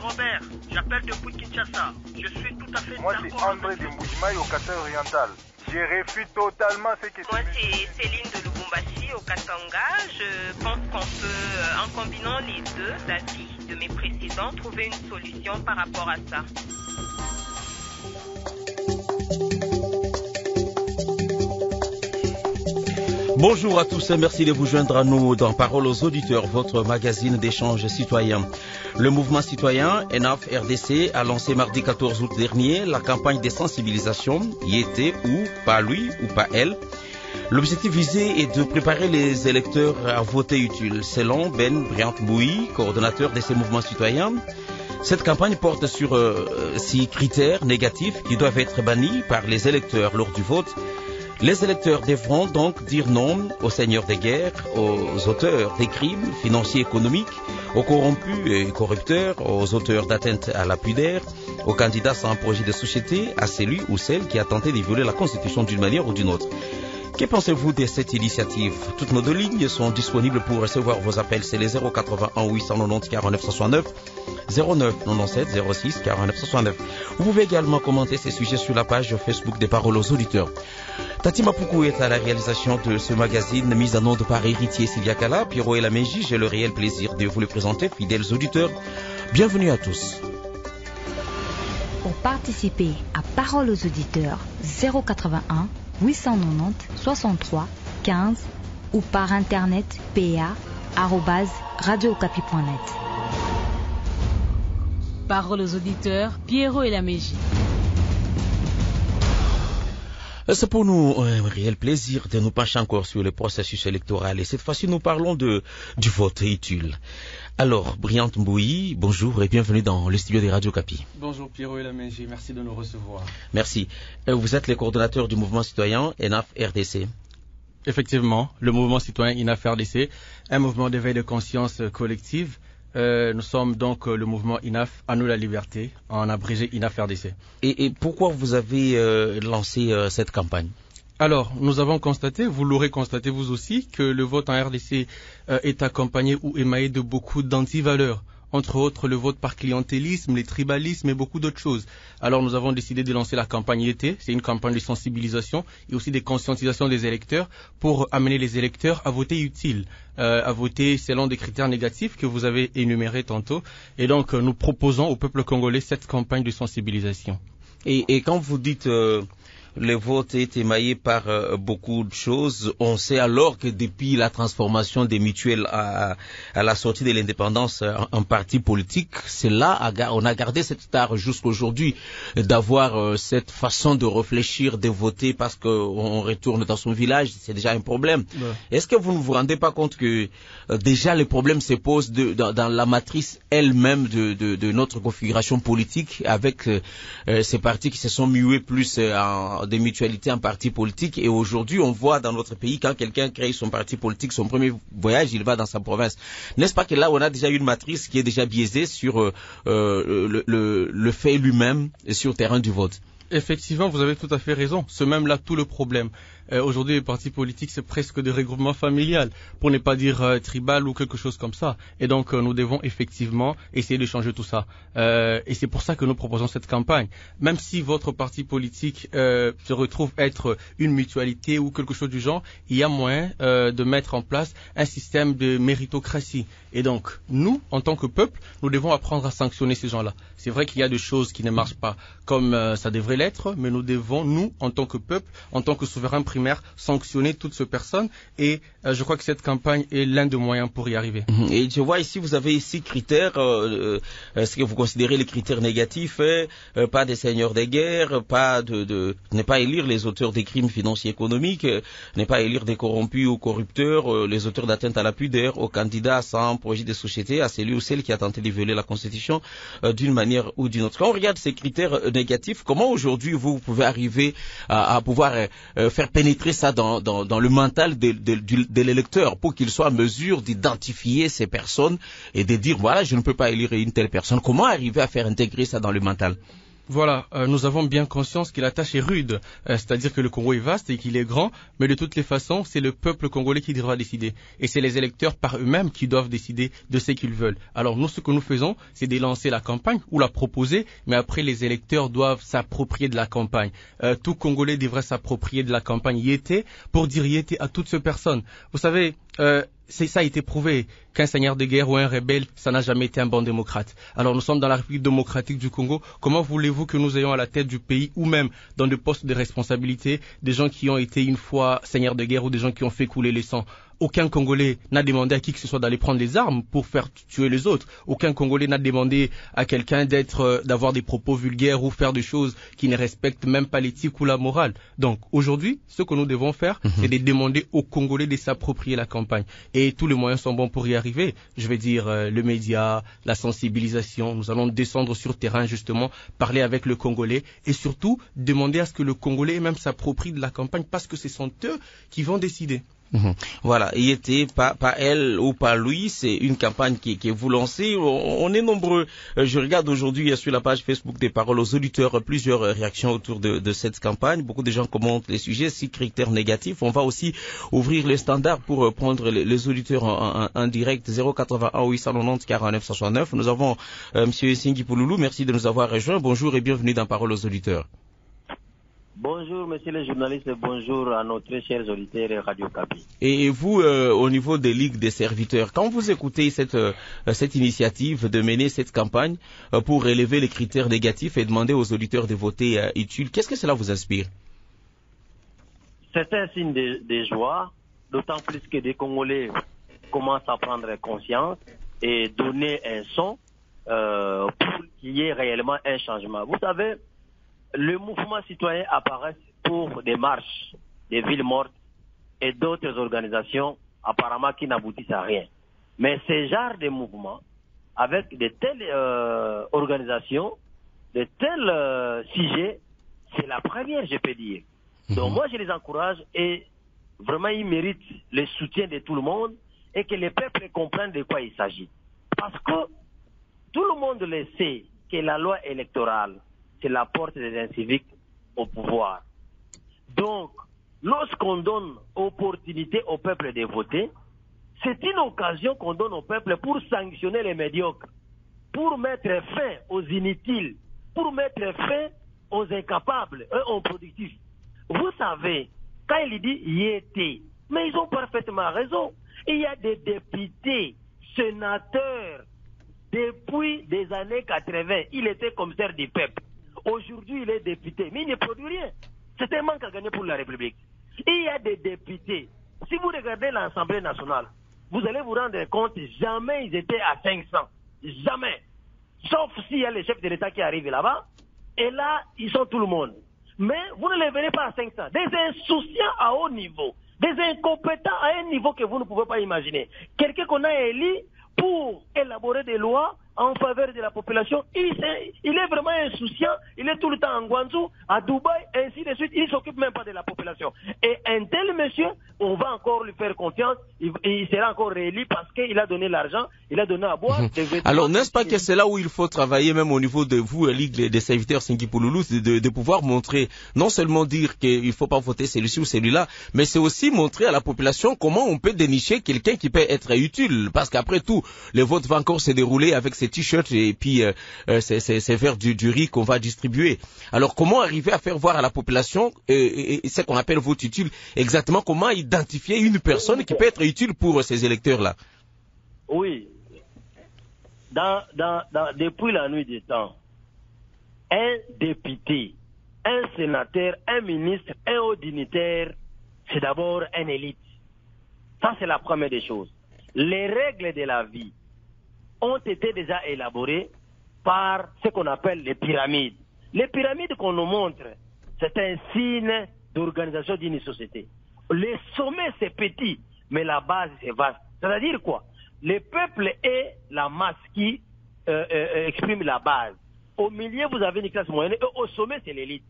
Robert, j'appelle depuis Kinshasa. Je suis tout à fait Moi, d'accord. c'est André de Moujimaï au Kata-Oriental. Je refuse totalement ce que Moi, c'est Céline de Lubumbashi au Katanga. Je pense qu'on peut, en combinant les deux avis de mes précédents, trouver une solution par rapport à ça. Bonjour à tous et merci de vous joindre à nous dans Parole aux auditeurs, votre magazine d'échange citoyen. Le mouvement citoyen ENAF RDC a lancé mardi 14 août dernier la campagne de sensibilisation y était ou pas lui ou pas elle. L'objectif visé est de préparer les électeurs à voter utile. Selon Ben Briant-Mboui, coordonnateur de ces mouvements citoyens, cette campagne porte sur 6 critères négatifs qui doivent être bannis par les électeurs lors du vote. Les électeurs devront donc dire non aux seigneurs des guerres, aux auteurs des crimes financiers et économiques, aux corrompus et corrupteurs, aux auteurs d'atteinte à la pudeur, aux candidats sans projet de société, à celui ou celle qui a tenté de violer la Constitution d'une manière ou d'une autre. Que pensez-vous de cette initiative? Toutes nos 2 lignes sont disponibles pour recevoir vos appels. C'est les 081 890 49 69, 09 97 06 49 69. Vous pouvez également commenter ces sujets sur la page Facebook des Paroles aux auditeurs. Tati Mapoukou est à la réalisation de ce magazine, mise en onde par Héritier Sylvia Kala, Pierrot et la Mégie. J'ai le réel plaisir de vous le présenter, fidèles auditeurs. Bienvenue à tous. Pour participer à Paroles aux auditeurs, 081 890 63 15 ou par internet pa@radiocapi.net. Paroles aux auditeurs, Pierrot et la Mégie. C'est pour nous un réel plaisir de nous pencher encore sur le processus électoral et cette fois-ci nous parlons du vote utile. Alors, Briant-Mboui, bonjour et bienvenue dans le studio des Radio Capi. Bonjour Pierrot et la Mégie, merci de nous recevoir. Merci. Vous êtes le coordonnateur du mouvement citoyen ENAF RDC. Effectivement, le mouvement citoyen ENAF RDC, un mouvement d'éveil de conscience collective. Nous sommes donc le mouvement INAF, à nous la liberté, en abrégé INAF RDC. Et pourquoi vous avez lancé cette campagne? Alors, nous avons constaté, vous l'aurez constaté vous aussi, que le vote en RDC est accompagné ou émaillé de beaucoup d'antivaleurs. Entre autres, le vote par clientélisme, les tribalismes et beaucoup d'autres choses. Alors, nous avons décidé de lancer la campagne été. C'est une campagne de sensibilisation et aussi de conscientisation des électeurs pour amener les électeurs à voter utile, à voter selon des critères négatifs que vous avez énumérés tantôt. Et donc, nous proposons au peuple congolais cette campagne de sensibilisation. Et quand vous dites... le vote est émaillé par beaucoup de choses. On sait alors que depuis la transformation des mutuelles à la sortie de l'indépendance en parti politique, c'est là on a gardé cette art jusqu'aujourd'hui d'avoir cette façon de réfléchir, de voter parce qu'on retourne dans son village, c'est déjà un problème. Ouais. Est-ce que vous ne vous rendez pas compte que déjà les problèmes se posent dans la matrice elle-même de notre configuration politique avec ces partis qui se sont mués plus des mutualités en parti politique et aujourd'hui on voit dans notre pays quand quelqu'un crée son parti politique, son premier voyage il va dans sa province. N'est-ce pas que là on a déjà une matrice qui est déjà biaisée sur le fait lui-même et sur le terrain du vote? Effectivement, vous avez tout à fait raison. C'est même là tout le problème. Aujourd'hui, les partis politiques, c'est presque des regroupements familiales, pour ne pas dire tribal ou quelque chose comme ça. Et donc, nous devons effectivement essayer de changer tout ça. Et c'est pour ça que nous proposons cette campagne. Même si votre parti politique se retrouve être une mutualité ou quelque chose du genre, il y a moyen de mettre en place un système de méritocratie. Et donc, nous, en tant que peuple, nous devons apprendre à sanctionner ces gens-là. C'est vrai qu'il y a des choses qui ne marchent pas comme ça devrait l'être, mais nous devons, nous, en tant que peuple, en tant que souverain primaire, sanctionner toutes ces personnes et je crois que cette campagne est l'un des moyens pour y arriver. Et je vois ici, vous avez ici critères, ce que vous considérez les critères négatifs, pas des seigneurs des guerres, pas ne pas élire les auteurs des crimes financiers et économiques, ne pas élire des corrompus ou corrupteurs, les auteurs d'atteinte à la pudeur, aux candidats sans projet de société, à celui ou celle qui a tenté de violer la Constitution d'une manière ou d'une autre. Quand on regarde ces critères négatifs, comment aujourd'hui vous pouvez arriver à pouvoir faire pénétrer ça dans le mental de l'électeur pour qu'il soit en mesure d'identifier ces personnes et de dire voilà, je ne peux pas élire une telle personne. Comment arriver à faire intégrer ça dans le mental? Voilà, nous avons bien conscience que la tâche est rude, c'est-à-dire que le Congo est vaste et qu'il est grand, mais de toutes les façons, c'est le peuple congolais qui devra décider. Et c'est les électeurs par eux-mêmes qui doivent décider de ce qu'ils veulent. Alors nous, ce que nous faisons, c'est de lancer la campagne ou la proposer, mais après les électeurs doivent s'approprier de la campagne. Tout Congolais devrait s'approprier de la campagne Yété pour dire Yété à toutes ces personnes. Vous savez, ça a été prouvé qu'un seigneur de guerre ou un rebelle, ça n'a jamais été un bon démocrate. Alors nous sommes dans la République démocratique du Congo. Comment voulez-vous que nous ayons à la tête du pays ou même dans des postes de responsabilité des gens qui ont été une fois seigneurs de guerre ou des gens qui ont fait couler le sang? Aucun Congolais n'a demandé à qui que ce soit d'aller prendre les armes pour faire tuer les autres. Aucun Congolais n'a demandé à quelqu'un d'avoir des propos vulgaires ou faire des choses qui ne respectent même pas l'éthique ou la morale. Donc aujourd'hui, ce que nous devons faire, c'est de demander aux Congolais de s'approprier la campagne. Et tous les moyens sont bons pour y arriver. Je vais dire le média, la sensibilisation. Nous allons descendre sur terrain justement, parler avec le Congolais et surtout demander à ce que le Congolais même s'approprie de la campagne parce que ce sont eux qui vont décider. Voilà, il était pas elle ou pas lui, c'est une campagne qui est vous lancée. On est nombreux. Je regarde aujourd'hui sur la page Facebook des Paroles aux auditeurs plusieurs réactions autour de cette campagne. Beaucoup de gens commentent les sujets, 6 critères négatifs. On va aussi ouvrir les standards pour prendre les auditeurs en direct 081 890 49 69. Nous avons Monsieur Singhi Pouloulou, merci de nous avoir rejoints. Bonjour et bienvenue dans Paroles aux auditeurs. Bonjour, monsieur le journaliste, bonjour à nos très chers auditeurs et Radio Kapi. Et vous, au niveau des ligues des serviteurs, quand vous écoutez cette initiative de mener cette campagne pour élever les critères négatifs et demander aux auditeurs de voter utile, qu'est-ce que cela vous inspire? C'est un signe de joie, d'autant plus que des Congolais commencent à prendre conscience et donner un son pour qu'il y ait réellement un changement. Vous savez, le mouvement citoyen apparaît pour des marches, des villes mortes et d'autres organisations apparemment qui n'aboutissent à rien. Mais ce genre de mouvements, avec de telles organisations, de tels sujets, c'est la première, je peux dire. Donc moi, je les encourage et vraiment, ils méritent le soutien de tout le monde et que les peuples comprennent de quoi il s'agit. Parce que tout le monde le sait que la loi électorale, c'est la porte des inciviques au pouvoir. Donc, lorsqu'on donne opportunité au peuple de voter, c'est une occasion qu'on donne au peuple pour sanctionner les médiocres, pour mettre fin aux inutiles, pour mettre fin aux incapables et aux productifs. Vous savez, quand il dit « yété », mais ils ont parfaitement raison. Il y a des députés, sénateurs, depuis des années 80, il était commissaire du peuple. Aujourd'hui, il est député, mais il ne produit rien. C'est un manque à gagner pour la République. Il y a des députés. Si vous regardez l'Assemblée nationale, vous allez vous rendre compte, jamais ils étaient à 500. Jamais. Sauf s'il y a le chef de l'État qui arrive là-bas, et là, ils sont tout le monde. Mais vous ne les verrez pas à 500. Des insouciants à haut niveau, des incompétents à un niveau que vous ne pouvez pas imaginer. Quelqu'un qu'on a élu pour élaborer des lois en faveur de la population, il est vraiment insouciant, il est tout le temps en Guangzhou, à Dubaï, ainsi de suite, il ne s'occupe même pas de la population. Et un tel monsieur, on va encore lui faire confiance, il sera encore réélu parce qu'il a donné l'argent, il a donné à boire. Alors, n'est-ce pas que c'est là où il faut travailler, même au niveau de vous, Ligue des serviteurs Singhi Pouloulou, de pouvoir montrer, non seulement dire qu'il ne faut pas voter celui-ci ou celui-là, mais c'est aussi montrer à la population comment on peut dénicher quelqu'un qui peut être utile, parce qu'après tout, le vote va encore se dérouler avec ces t-shirts et puis ces verres du riz qu'on va distribuer. Alors comment arriver à faire voir à la population ce qu'on appelle vote utile, exactement comment identifier une personne qui peut être utile pour ces électeurs-là? Oui. Depuis la nuit des temps, un député, un sénateur, un ministre, un haut dignitaire, c'est d'abord un élite. Ça, c'est la première des choses. Les règles de la vie ont été déjà élaborées par ce qu'on appelle les pyramides. Les pyramides qu'on nous montre, c'est un signe d'organisation d'une société. Le sommet, c'est petit, mais la base, c'est vaste. C'est-à-dire quoi? Le peuple est la masse qui exprime la base. Au milieu, vous avez une classe moyenne, et au sommet, c'est l'élite.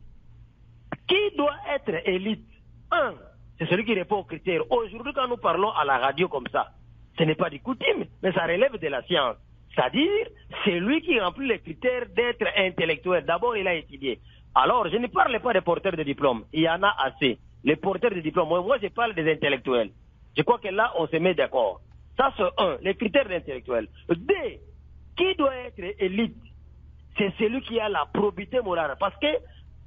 Qui doit être élite? Un, c'est celui qui répond aux critères. Aujourd'hui, quand nous parlons à la radio comme ça, ce n'est pas du coutume, mais ça relève de la science. C'est-à-dire, c'est lui qui remplit les critères d'être intellectuel. D'abord, il a étudié. Alors, je ne parle pas des porteurs de diplôme. Il y en a assez. Les porteurs de diplôme. Moi, je parle des intellectuels. Je crois que là, on se met d'accord. Ça, c'est un, les critères d'intellectuel. Deux, qui doit être élite? C'est celui qui a la probité morale. Parce que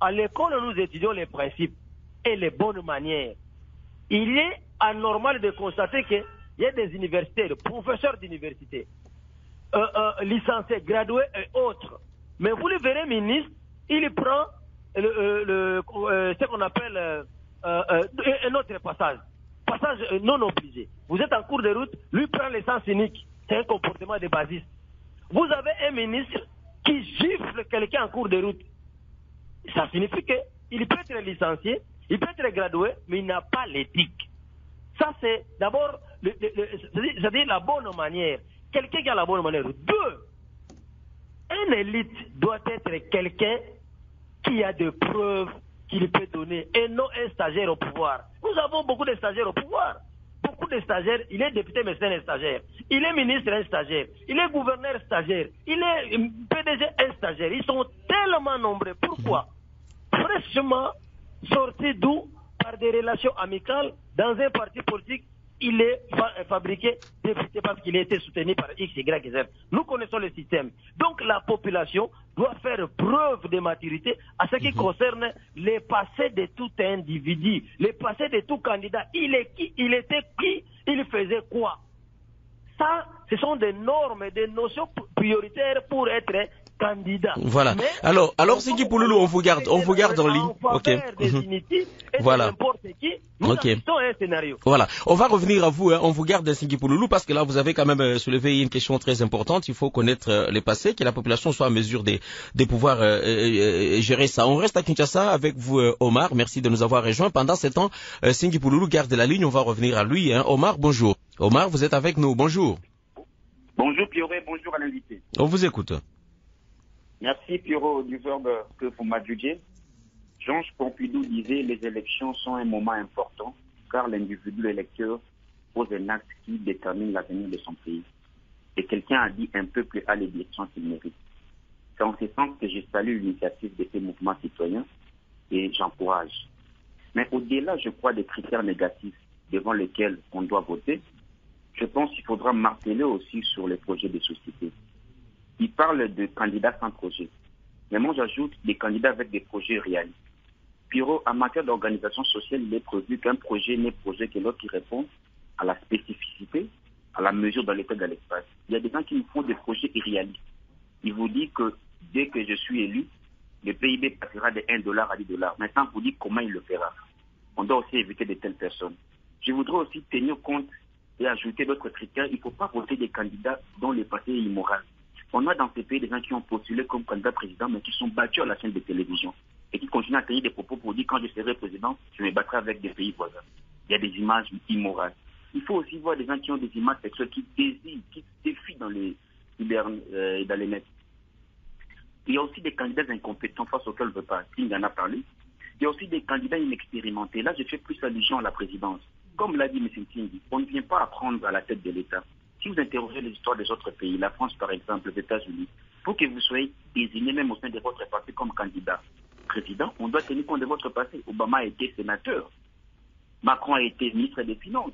à l'école, nous étudions les principes et les bonnes manières. Il est anormal de constater qu'il y a des universités, des professeurs d'université, licenciés, gradués et autres. Mais vous le verrez, ministre, il prend ce qu'on appelle un autre passage non obligé. Vous êtes en cours de route, lui prend l'essence unique. C'est un comportement de basiste. Vous avez un ministre qui gifle quelqu'un en cours de route. Ça signifie qu'il peut être licencié, il peut être gradué, mais il n'a pas l'éthique. Ça, c'est d'abord, c'est-à-dire la bonne manière. Quelqu'un qui a la bonne manière. Deux, un élite doit être quelqu'un qui a des preuves qu'il peut donner et non un stagiaire au pouvoir. Nous avons beaucoup de stagiaires au pouvoir. Beaucoup de stagiaires. Il est député, mais c'est un stagiaire. Il est ministre, un stagiaire. Il est gouverneur, stagiaire. Il est PDG, un stagiaire. Ils sont tellement nombreux. Pourquoi? Fraîchement sortis d'où? Par des relations amicales dans un parti politique. Il est fabriqué député parce qu'il a été soutenu par X, Y, Z. Nous connaissons le système. Donc la population doit faire preuve de maturité à ce qui concerne les passés de tout individu, les passés de tout candidat. Il est qui? Il était qui? Il faisait quoi? Ça, ce sont des normes, des notions prioritaires pour être candidat. Voilà. Mais alors Singhi Pouloulou, on vous garde en ligne. Ok. Voilà. Ok. Voilà. On va revenir à vous. On vous garde Singhi Pouloulou parce que là, vous avez quand même soulevé une question très importante. Il faut connaître les passés, que la population soit en mesure de pouvoir gérer ça. On reste à Kinshasa avec vous, Omar. Merci de nous avoir rejoints. Pendant ce temps, Singhi Pouloulou garde la ligne. On va revenir à lui. Omar, bonjour. Omar, vous êtes avec nous. Bonjour. Bonjour Pierrot, bonjour à l'invité. On vous écoute. Merci Pierrot du verbe que vous m'adjugez. Georges Pompidou disait les élections sont un moment important car l'individu électeur pose un acte qui détermine l'avenir de son pays. Et quelqu'un a dit un peuple a les directions qu'il mérite. C'est en ce sens que je salue l'initiative de ces mouvements citoyens et j'encourage. Mais au-delà, je crois, des critères négatifs devant lesquels on doit voter, je pense qu'il faudra marteler aussi sur les projets de société. Il parle de candidats sans projet. Mais moi, j'ajoute des candidats avec des projets réalistes. Pierrot, en matière d'organisation sociale, il est prévu qu'un projet n'est projet que l'autre qui répond à la spécificité, à la mesure dans l'état de l'espace. Il y a des gens qui nous font des projets irréalistes. Ils vous disent que dès que je suis élu, le PIB passera de 1 dollar à 10 dollars. Maintenant, vous dites comment il le fera. On doit aussi éviter de telles personnes. Je voudrais aussi tenir compte et ajouter d'autres critères. Il ne faut pas voter des candidats dont le passé est immoral. On a dans ces pays des gens qui ont postulé comme candidat président, mais qui sont battus à la chaîne de télévision et qui continuent à tenir des propos pour dire quand je serai président, je me battrai avec des pays voisins. Il y a des images immorales. Il faut aussi voir des gens qui ont des images sexuelles qui désirent, qui défient dans les nets. Il y a aussi des candidats incompétents face auxquels on ne veut pas. Il en a parlé. Il y a aussi des candidats inexpérimentés. Là, je fais plus allusion à la présidence. Comme l'a dit M. Tingui, on ne vient pas apprendre à la tête de l'État. Si vous interrogez les histoires des autres pays, la France par exemple, les États-Unis, pour que vous soyez désigné même au sein de votre parti comme candidat président, on doit tenir compte de votre passé. Obama a été sénateur. Macron a été ministre des Finances.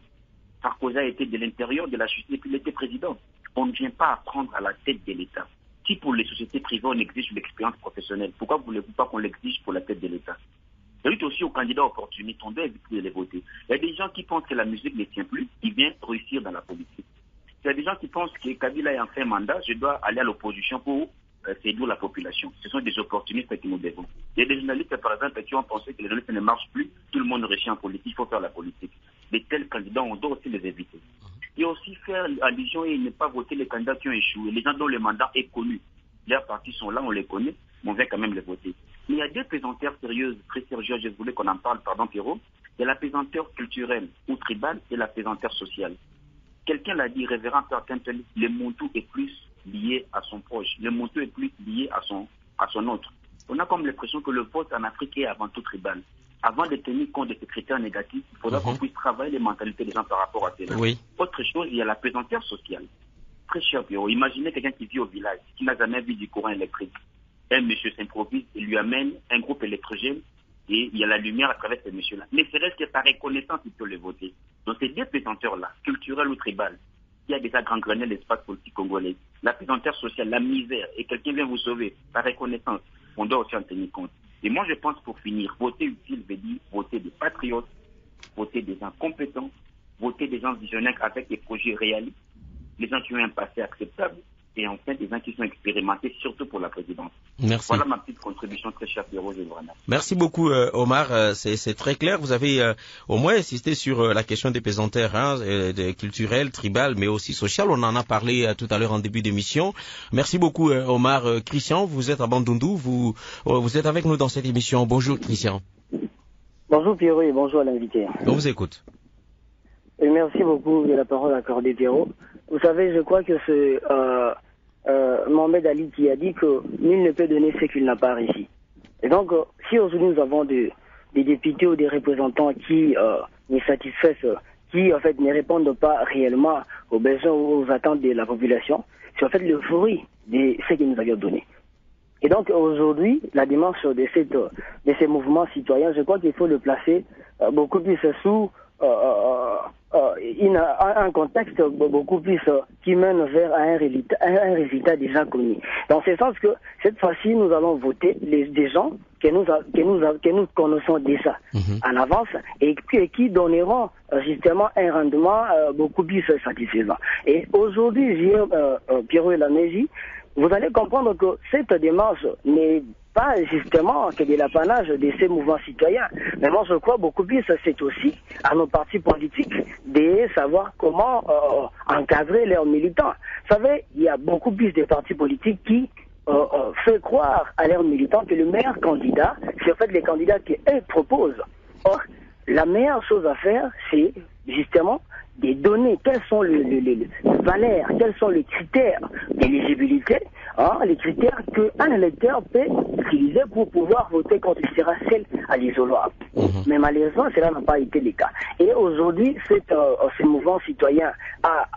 Sarkozy a été de l'intérieur, de la justice, et puis il était président. On ne vient pas apprendre à la tête de l'État. Si pour les sociétés privées, on exige l'expérience professionnelle, pourquoi voulez-vous pas qu'on l'exige pour la tête de l'État? Il y a aussi aux candidats opportunistes, on doit éviter de les voter. Il y a des gens qui pensent que la musique ne tient plus, ils viennent réussir dans la politique. Il y a des gens qui pensent que Kabila est en fin mandat, je dois aller à l'opposition pour séduire la population. Ce sont des opportunistes que nous devons. Il y a des journalistes, par exemple, qui ont pensé que les journalistes ne marchent plus, tout le monde réussit en politique, il faut faire la politique. De tels candidats, on doit aussi les éviter. Il y a aussi faire allusion et ne pas voter les candidats qui ont échoué, les gens dont le mandat est connu. Leurs partis sont là, on les connaît, mais on va quand même les voter. Mais il y a deux pesanteurs sérieuses, très sérieuses, je voulais qu'on en parle, pardon Pierrot. Il y a la pesanteur culturelle ou tribale et la pesanteur sociale. Quelqu'un l'a dit, révérend Père Kempel, le Montou est plus lié à son proche. Le Montou est plus lié à son autre. On a comme l'impression que le vote en Afrique est avant tout tribal. Avant de tenir compte de ces critères négatifs, il faudra qu'on puisse travailler les mentalités des gens par rapport à cela. Oui. Autre chose, il y a la pesanteur sociale. très cher Pierrot, imaginez quelqu'un qui vit au village, qui n'a jamais vu du courant électrique. Un monsieur s'improvise et lui amène un groupe électrogène et il y a la lumière à travers ce monsieur-là. Mais serait-ce que par reconnaissance, il peut le voter. Donc ces deux pesanteurs-là, culturelles ou tribales, qui a déjà gangrené l'espace politique congolais, la pesanteur sociale, la misère, et quelqu'un vient vous sauver par reconnaissance, on doit aussi en tenir compte. Et moi je pense pour finir, voter utile veut dire voter des patriotes, voter des gens compétents, voter des gens visionnaires avec des projets réalistes, des gens qui ont un passé acceptable, et enfin des gens qui sont expérimentés, surtout pour la présidence. Merci. Voilà ma petite contribution, très chère Pierrot, je vous remercie. Merci beaucoup Omar, c'est très clair. Vous avez au moins insisté sur la question des pesanteurs, culturelles, tribales, mais aussi sociales. On en a parlé tout à l'heure en début d'émission. Merci beaucoup Omar. Christian, vous êtes à Bandundu, vous êtes avec nous dans cette émission. Bonjour Christian. Bonjour Pierrot et bonjour à l'invité. On vous écoute. Et merci beaucoup de la parole accordée Pierrot. Vous savez, je crois que c'est Mohamed Ali qui a dit que nul ne peut donner ce qu'il n'a pas réussi. Et donc, si aujourd'hui nous avons des députés ou des représentants qui ne satisfaisent, qui en fait ne répondent pas réellement aux besoins ou aux attentes de la population, c'est en fait le fruit de ce qu'ils nous avions donné. Et donc aujourd'hui, la démarche de ces mouvements citoyens, je crois qu'il faut le placer beaucoup plus sous un contexte beaucoup plus qui mène vers un résultat déjà connu. Dans ce sens que cette fois-ci, nous allons voter des gens que nous connaissons déjà en avance et qui donneront justement un rendement beaucoup plus satisfaisant. Et aujourd'hui, Pierrot et la Mégie, vous allez comprendre que cette démarche n'est pas justement que de l'apanage de ces mouvements citoyens. Mais moi, je crois beaucoup plus c'est aussi à nos partis politiques de savoir comment encadrer leurs militants. Vous savez, il y a beaucoup plus de partis politiques qui fait croire à leurs militants que le meilleur candidat, c'est en fait les candidats qu'eux proposent. Or, la meilleure chose à faire, c'est justement de donner quelles sont les valeurs, quels sont les critères d'éligibilité, les critères qu'un électeur peut utiliser pour pouvoir voter quand il sera seul à l'isoloir. Mais malheureusement, cela n'a pas été le cas. Et aujourd'hui, ce mouvement citoyen a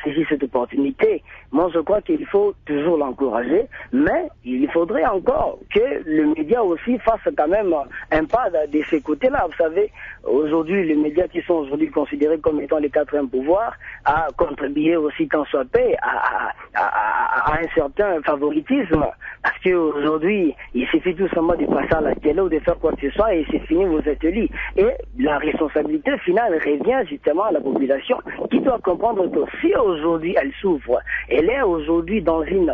saisi cette opportunité. Moi, je crois qu'il faut toujours l'encourager, mais il faudrait encore que le média aussi fasse quand même un pas de ces côtés-là. Vous savez, aujourd'hui, les médias qui sont aujourd'hui considérés comme étant les quatrièmes pouvoirs a contribué aussi tant soit peu à un certain favoritisme, parce qu'aujourd'hui, il suffit tout simplement de passer à la télé ou de faire quoi que ce soit et c'est fini, vous êtes élus. Et la responsabilité finale revient justement à la population qui doit comprendre que si aujourd'hui elle souffre, elle est aujourd'hui dans une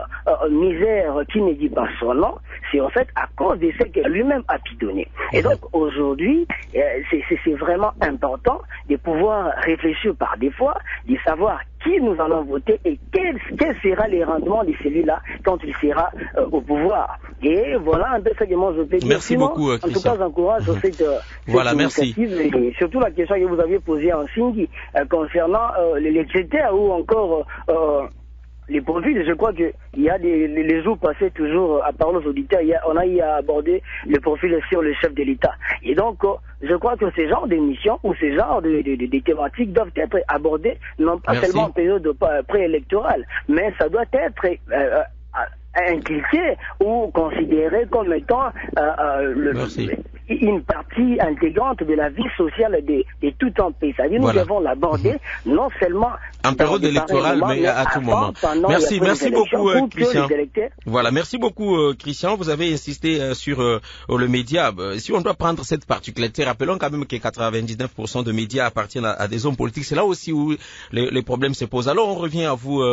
misère qui ne dit pas son nom, c'est en fait à cause de ce que lui-même a pu donner. Et donc aujourd'hui, c'est vraiment important de pouvoir réfléchir par des fois, de savoir qui nous allons voter et quel sera le rendement de celui-là quand il sera au pouvoir. Et voilà un peu ce que moi je peux dire. Merci beaucoup, Christian. En tout cas, j'encourage cette voilà, merci. Et surtout la question que vous aviez posée en signe concernant les critères ou encore les profils. Je crois qu'il y a les jours passés toujours à parler aux auditeurs, on a eu à aborder le profil sur le chef de l'État. Et donc, je crois que ces genres d'émissions ou ces genres de thématiques doivent être abordés non pas seulement en période préélectorale, mais ça doit être inculqué ou considéré comme étant une partie intégrante de la vie sociale de tout un pays. C'est-à-dire nous devons l'aborder non seulement en période électorale, mais à tout moment. Merci beaucoup Christian. Voilà, merci beaucoup Christian. Vous avez insisté sur le média. Si on doit prendre cette particularité, rappelons quand même que 99% de médias appartiennent à des hommes politiques. C'est là aussi où les problèmes se posent. Alors on revient à vous.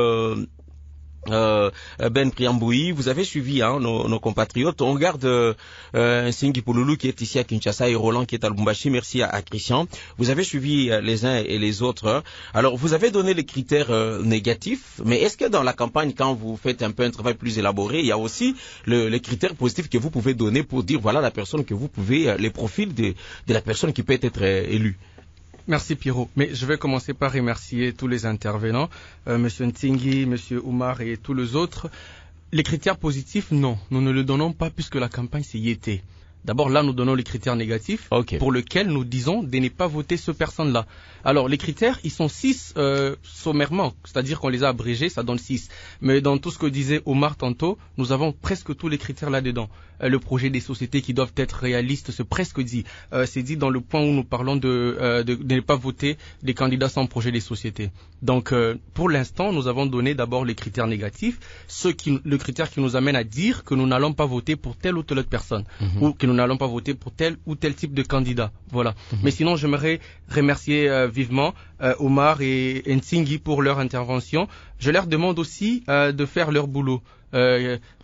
Ben Priamboui, vous avez suivi nos compatriotes. On garde Nsingi Pouloulou qui est ici à Kinshasa et Roland qui est à Lubumbashi. Merci à Christian. Vous avez suivi les uns et les autres. Alors, vous avez donné les critères négatifs, mais est-ce que dans la campagne, quand vous faites un peu un travail plus élaboré, il y a aussi les critères positifs que vous pouvez donner pour dire voilà la personne que vous pouvez, les profils de la personne qui peut être élue? Merci Pierrot. Mais je vais commencer par remercier tous les intervenants, Monsieur Ntingi, Monsieur Oumar et tous les autres. Les critères positifs, non, nous ne le donnons pas puisque la campagne c'est Yété. D'abord, là, nous donnons les critères négatifs pour lesquels nous disons de ne pas voter ce personne-là. Alors, les critères, ils sont 6 sommairement, c'est-à-dire qu'on les a abrégés, ça donne 6. Mais dans tout ce que disait Omar tantôt, nous avons presque tous les critères là-dedans. Le projet des sociétés qui doivent être réalistes, c'est presque dit. C'est dit dans le point où nous parlons de ne pas voter des candidats sans projet des sociétés. Donc, pour l'instant, nous avons donné d'abord les critères négatifs, le critère qui nous amène à dire que nous n'allons pas voter pour telle ou telle autre personne, ou que nous n'allons pas voter pour tel ou tel type de candidat. Voilà. Mais sinon, j'aimerais remercier vivement Omar et Ntsingi pour leur intervention. Je leur demande aussi de faire leur boulot.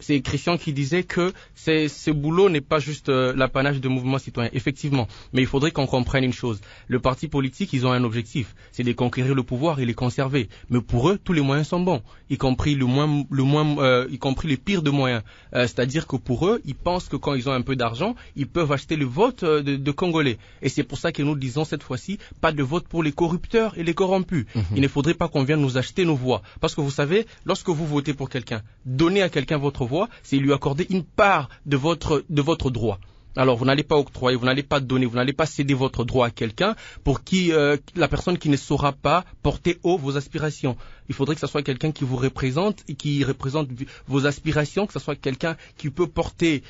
C'est Christian qui disait que ce boulot n'est pas juste l'apanage de mouvements citoyens, effectivement, mais il faudrait qu'on comprenne une chose. Le parti politique, ils ont un objectif, c'est de conquérir le pouvoir et les conserver. Mais pour eux, tous les moyens sont bons, y compris y compris les pires de moyens. C'est-à-dire que pour eux, ils pensent que quand ils ont un peu d'argent, ils peuvent acheter le vote de Congolais. Et c'est pour ça que nous disons cette fois-ci, pas de vote pour les corrupteurs et les corrompus. Il ne faudrait pas qu'on vienne nous acheter nos voix. Parce que vous savez, lorsque vous votez pour quelqu'un, donnez à quelqu'un votre voix, c'est lui accorder une part de votre droit. Alors, vous n'allez pas octroyer, vous n'allez pas donner, vous n'allez pas céder votre droit à quelqu'un pour qui la personne qui ne saura pas porter haut vos aspirations. Il faudrait que ce soit quelqu'un qui vous représente et qui représente vos aspirations, que ce soit quelqu'un qui peut porter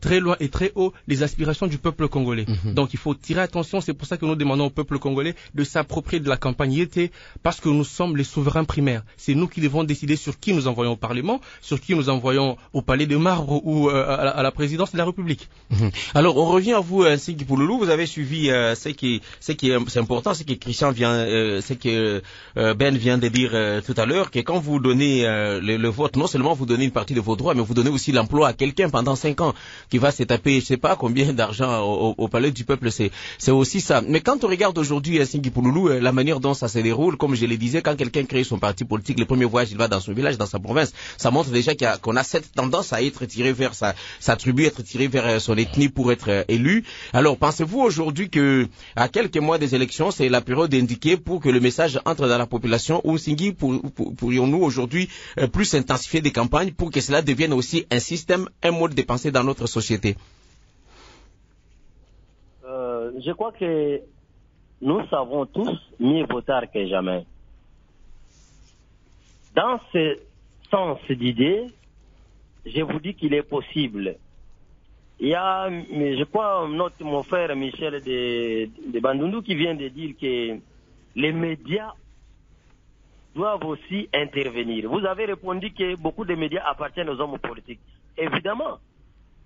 très loin et très haut les aspirations du peuple congolais. Donc, il faut tirer attention. C'est pour ça que nous demandons au peuple congolais de s'approprier de la campagne YT, parce que nous sommes les souverains primaires. C'est nous qui devons décider sur qui nous envoyons au Parlement, sur qui nous envoyons au Palais de Marbre ou à la présidence de la République. Alors, on revient à vous, Nsingui Pouloulou. Vous avez suivi ce qui est important, ce que Christian ce que Ben vient de dire tout à l'heure, que quand vous donnez le vote, non seulement vous donnez une partie de vos droits, mais vous donnez aussi l'emploi à quelqu'un pendant 5 ans qui va se taper, je sais pas combien d'argent au palais du peuple. C'est aussi ça. Mais quand on regarde aujourd'hui Nsingui Pouloulou, la manière dont ça se déroule, comme je le disais, quand quelqu'un crée son parti politique, le premier voyage, il va dans son village, dans sa province, ça montre déjà qu'on a cette tendance à être tiré vers sa tribu, être tiré vers son ethnie pour être élu. Alors, pensez-vous aujourd'hui que, à quelques mois des élections, c'est la période indiquée pour que le message entre dans la population, ou Nsingui, pourrions-nous aujourd'hui plus intensifier des campagnes pour que cela devienne aussi un système, un mode de pensée dans notre société? Je crois que nous savons tous mieux vaut tard que jamais. Dans ce sens d'idée, je vous dis qu'il est possible. Il y a, je crois, mon frère Michel de Bandundu qui vient de dire que les médias doivent aussi intervenir. Vous avez répondu que beaucoup de médias appartiennent aux hommes politiques. Évidemment,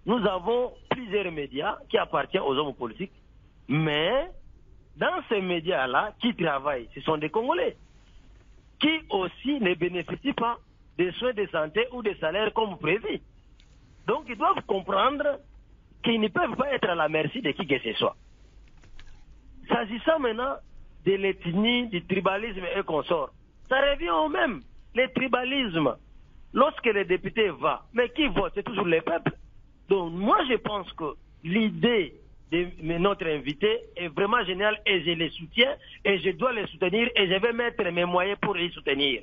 nous avons plusieurs médias qui appartiennent aux hommes politiques, mais dans ces médias-là, qui travaillent, ce sont des Congolais, qui aussi ne bénéficient pas des soins de santé ou des salaires comme prévu. Donc, ils doivent comprendre qu'ils ne peuvent pas être à la merci de qui que ce soit. S'agissant maintenant de l'ethnie, du tribalisme et consorts, ça revient au même. Le tribalisme, lorsque le député va, mais qui vote? C'est toujours le peuple. Donc moi je pense que l'idée de notre invité est vraiment géniale et je le soutiens et je dois le soutenir et je vais mettre mes moyens pour les soutenir.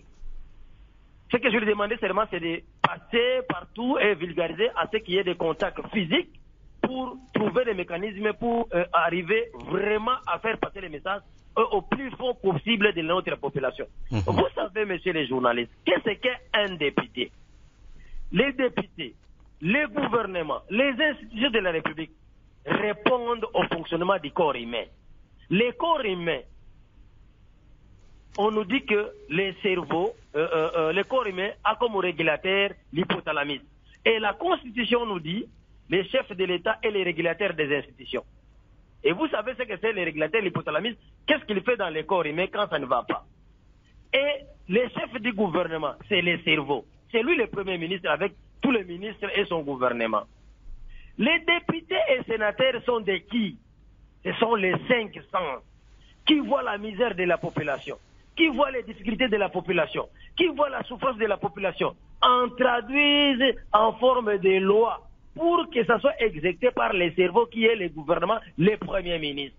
Ce que je lui demandais seulement, c'est de passer partout et vulgariser à ce qu'il y ait des contacts physiques pour trouver des mécanismes pour arriver vraiment à faire passer les messages au plus fond possible de notre population. Vous savez, messieurs les journalistes, qu'est-ce qu'un député? Les députés, les gouvernements, les institutions de la République répondent au fonctionnement du corps humain. Les corps humains, on nous dit que les cerveaux, le corps humain a comme régulateur l'hypothalamus. Et la Constitution nous dit les chefs de l'État et les régulateurs des institutions. Et vous savez ce que c'est les régulateurs, l'hypothalamus, qu'est-ce qu'il fait dans les corps humains quand ça ne va pas? Et les chefs du gouvernement, c'est les cerveaux. C'est lui le premier ministre avec tous les ministres et son gouvernement. Les députés et sénateurs sont de qui? Ce sont les 5 sens qui voient la misère de la population, qui voient les difficultés de la population, qui voient la souffrance de la population, en traduisent en forme de loi pour que ça soit exécuté par les cerveaux qui est le gouvernement, le premier ministre.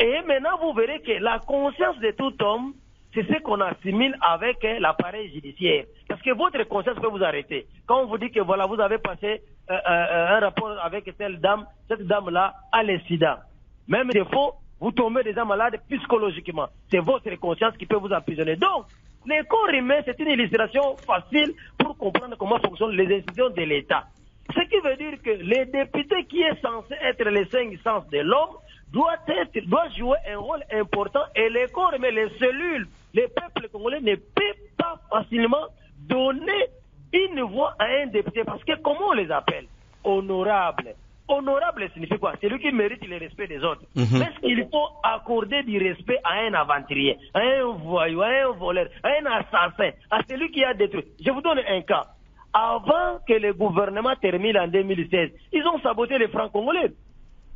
Et maintenant, vous verrez que la conscience de tout homme c'est ce qu'on assimile avec l'appareil judiciaire. Parce que votre conscience peut vous arrêter. Quand on vous dit que voilà, vous avez passé un rapport avec telle dame, cette dame-là a le sida. Même des fois, vous tombez déjà malade psychologiquement. C'est votre conscience qui peut vous emprisonner. Donc, les corps humains, c'est une illustration facile pour comprendre comment fonctionnent les institutions de l'État. Ce qui veut dire que les députés qui est censé être les 5 sens de l'homme doit jouer un rôle important et les corps humains, les cellules, les peuples congolais ne peuvent pas facilement donner une voix à un député parce que comment on les appelle? Honorable. Honorable signifie quoi? C'est lui qui mérite le respect des autres. Est-ce qu'il faut accorder du respect à un aventurier, à un voyou, à un voleur, à un assassin, à celui qui a détruit? Je vous donne un cas. Avant que le gouvernement termine en 2016, ils ont saboté les francs congolais.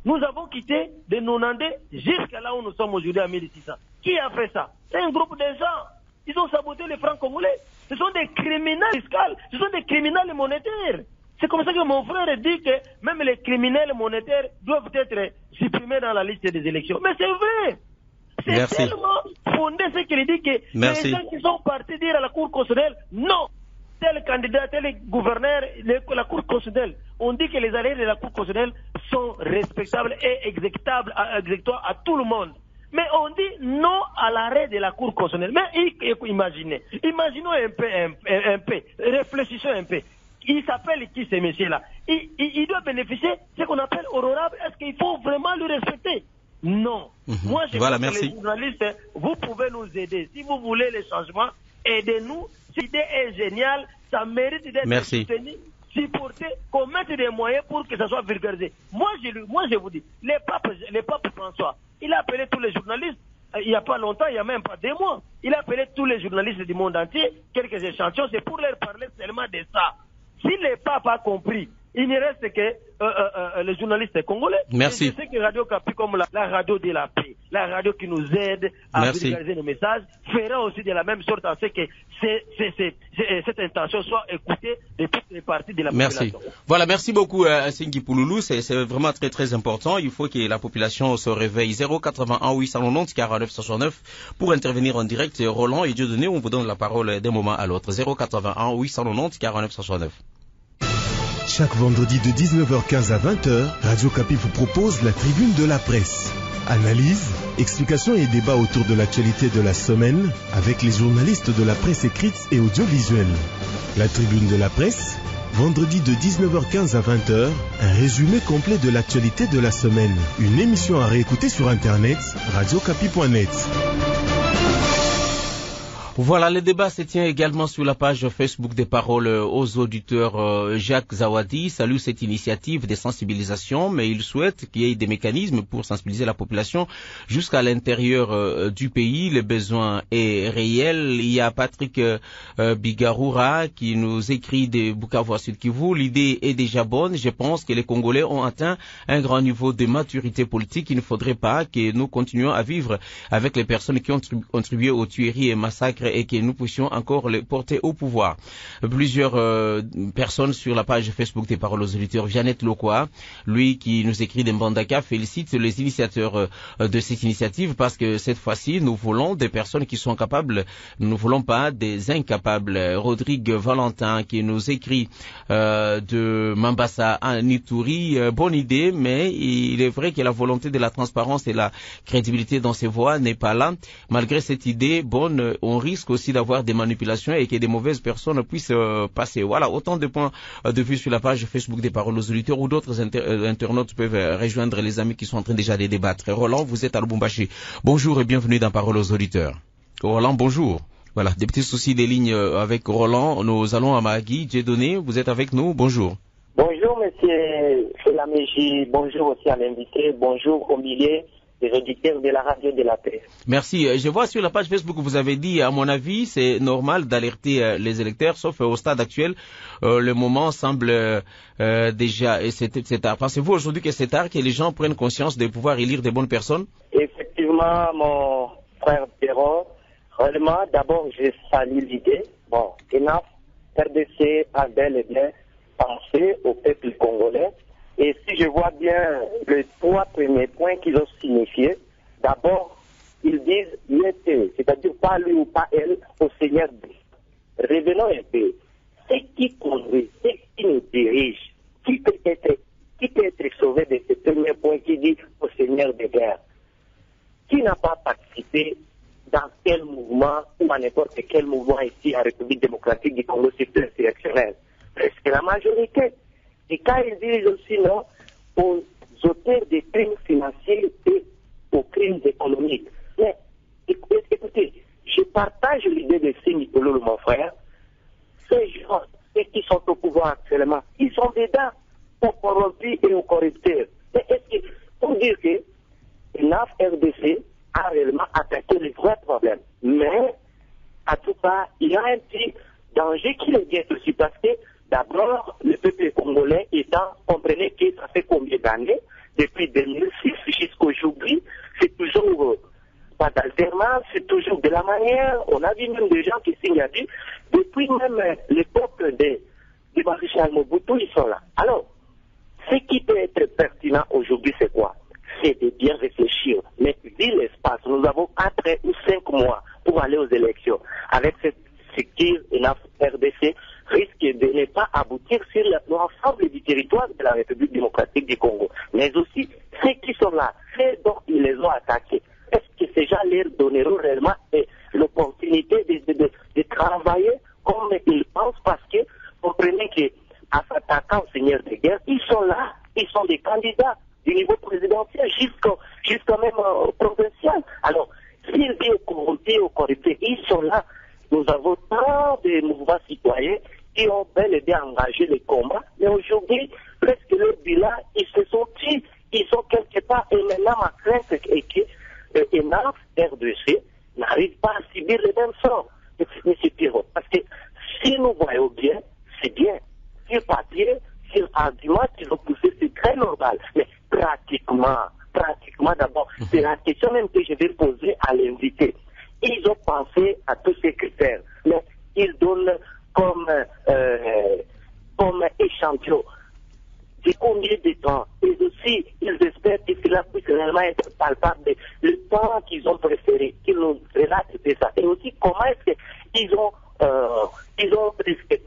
Nous avons quitté de 90 jusqu'à là où nous sommes aujourd'hui à 1600. Qui a fait ça? C'est un groupe de gens. Ils ont saboté les francs congolais. Ce sont des criminels fiscaux, ce sont des criminels monétaires. C'est comme ça que mon frère dit que même les criminels monétaires doivent être supprimés dans la liste des élections. Mais c'est vrai. C'est tellement fondé ce qu'il dit que les gens qui sont partis dire à la Cour constitutionnelle, non, tel candidat, tel gouverneur, la Cour constitutionnelle, on dit que les arrêts de la Cour constitutionnelle sont respectables et exécutables, exécutoires à tout le monde. Mais on dit non à l'arrêt de la Cour constitutionnelle. Mais imaginons un peu, réfléchissons un peu. Il s'appelle qui ce monsieur-là? Il doit bénéficier de ce qu'on appelle honorable. Est-ce qu'il faut vraiment le respecter? Non. Moi, je pense que les journalistes, vous pouvez nous aider. Si vous voulez les changements, aidez-nous. Cette idée est géniale. Ça mérite d'être soutenu, supporté, qu'on mette des moyens pour que ça soit vulgarisé. Moi, je vous dis, le pape François, il a appelé tous les journalistes. Il n'y a pas longtemps, il n'y a même pas 2 mois. Il a appelé tous les journalistes du monde entier, quelques échantillons. C'est pour leur parler seulement de ça. Si le pape a compris, il ne reste que les journalistes congolais. Merci. Et je sais que Radio Capi, comme la radio de la paix, la radio qui nous aide à vulgariser nos messages, fera aussi de la même sorte en ce que cette intention soit écoutée de toutes les parties de la population. Voilà, merci beaucoup Singhi Pouloulou, c'est vraiment très très important. Il faut que la population se réveille. 081 890 49 69 pour intervenir en direct. Roland et Dieudonné, on vous donne la parole d'un moment à l'autre. 081 890 49 69. Chaque vendredi de 19h15 à 20h, Radio Capi vous propose la tribune de la presse. Analyse, explications et débats autour de l'actualité de la semaine avec les journalistes de la presse écrite et audiovisuelle. La tribune de la presse, vendredi de 19h15 à 20h, un résumé complet de l'actualité de la semaine. Une émission à réécouter sur internet, radiocapi.net. Voilà, le débat se tient également sur la page Facebook des paroles aux auditeurs. Jacques Zawadi salue cette initiative de sensibilisation, mais il souhaite qu'il y ait des mécanismes pour sensibiliser la population jusqu'à l'intérieur du pays. Le besoin est réel. Il y a Patrick Bigaroura qui nous écrit de Bukavu à Sud Kivu. L'idée est déjà bonne. Je pense que les Congolais ont atteint un grand niveau de maturité politique. Il ne faudrait pas que nous continuions à vivre avec les personnes qui ont contribué aux tueries et massacres et que nous puissions encore les porter au pouvoir. Plusieurs personnes sur la page Facebook des paroles aux auditeurs. Viannette Lokwa, lui qui nous écrit d'Mbandaka, félicite les initiateurs de cette initiative parce que cette fois-ci, nous voulons des personnes qui sont capables, nous ne voulons pas des incapables. Rodrigue Valentin qui nous écrit de Mambasa à Nitouri, bonne idée, mais il est vrai que la volonté de la transparence et la crédibilité dans ces voix n'est pas là. Malgré cette idée bonne, on risque aussi d'avoir des manipulations et que des mauvaises personnes puissent passer. Voilà, autant de points de vue sur la page Facebook des paroles aux auditeurs où d'autres internautes peuvent rejoindre les amis qui sont en train déjà de débattre. Roland, vous êtes à Lubumbashi. Bonjour et bienvenue dans Paroles aux auditeurs. Roland, bonjour. Voilà, des petits soucis des lignes avec Roland. Nous allons à Mahagi. Dieudonné, vous êtes avec nous. Bonjour. Bonjour, monsieur Laméji. Bonjour aussi à l'invité. Bonjour aux milliers des auditeurs de la radio de la paix. Merci. Je vois sur la page Facebook que vous avez dit, à mon avis, c'est normal d'alerter les électeurs, sauf au stade actuel, le moment semble déjà, et c'est tard. Pensez-vous aujourd'hui que c'est tard que les gens prennent conscience de pouvoir élire des bonnes personnes? Effectivement, mon frère Perron, réellement, d'abord, je salue l'idée. Bon, ENAF, RDC a bel et bien pensé au peuple congolais. Et si je vois bien les 3 premiers points qu'ils ont signifiés, d'abord, ils disent mettez, c'est-à-dire pas lui ou pas elle, au Seigneur Dieu. Revenons un peu. Ce qui conduit, ce qui nous dirige, qui peut être sauvé de ce premier point qui dit au Seigneur des guerres. Qui n'a pas participé dans quel mouvement ou à n'importe quel mouvement ici en République démocratique du Congo sur le insurrectionnel? Presque la majorité. Et quand ils disent aussi non aux auteurs des crimes financiers et aux crimes économiques. Mais écoutez, je partage l'idée de Sémipolo, mon frère. Ces gens, ceux qui sont au pouvoir actuellement, ils sont dedans aux corrompus et aux corrupteurs. Mais est-ce que, pour dire que l'AF RDC a réellement attaqué les vrais problèmes. Mais, à tout cas, il y a un petit danger qui le guette aussi parce que, d'abord, le peuple congolais étant, comprenez que ça fait combien d'années, depuis 2006 jusqu'aujourd'hui, c'est toujours pas d'alternance, c'est toujours de la manière. On a vu même des gens qui signent depuis même l'époque des maréchal Mobutu, ils sont là. Alors, ce qui peut être pertinent aujourd'hui, c'est quoi? C'est de bien réfléchir. Mais vu l'espace, nous avons 4 ou 5 mois pour aller aux élections. Avec cette structure, la RDC risque de ne pas aboutir sur l'ensemble du territoire de la République démocratique du Congo. Mais aussi, ceux qui sont là, ceux dont ils les ont attaqués. Est-ce que ces gens leur donneront réellement l'opportunité de travailler comme ils pensent? Parce que, comprenez qu'en s'attaquant au Seigneur de guerre, ils sont là, ils sont des candidats du niveau présidentiel jusqu'au même provincial. Alors, s'ils disent aux corrompus, aux corruptés, ils sont là. Nous avons tant de mouvements citoyens qui ont bel et bien engagé les combats, mais aujourd'hui, presque le bilan, ils se sont tués, ils sont quelque part, et maintenant ma crainte est que ENAF, RDC, n'arrive pas à subir le même sort. M. Pirot. Parce que si nous voyons bien, c'est bien. Sur papier, sur argument qu'ils ont poussé, c'est très normal. Mais pratiquement d'abord, c'est la question même que je vais poser à l'invité. Ils ont pensé à tous ces critères, mais ils donnent comme échantillon de combien de temps. Et aussi, ils espèrent que cela puisse réellement être palpable. Le temps qu'ils ont préféré, qu'ils nous relatent de ça. Et aussi, comment est-ce qu'ils ont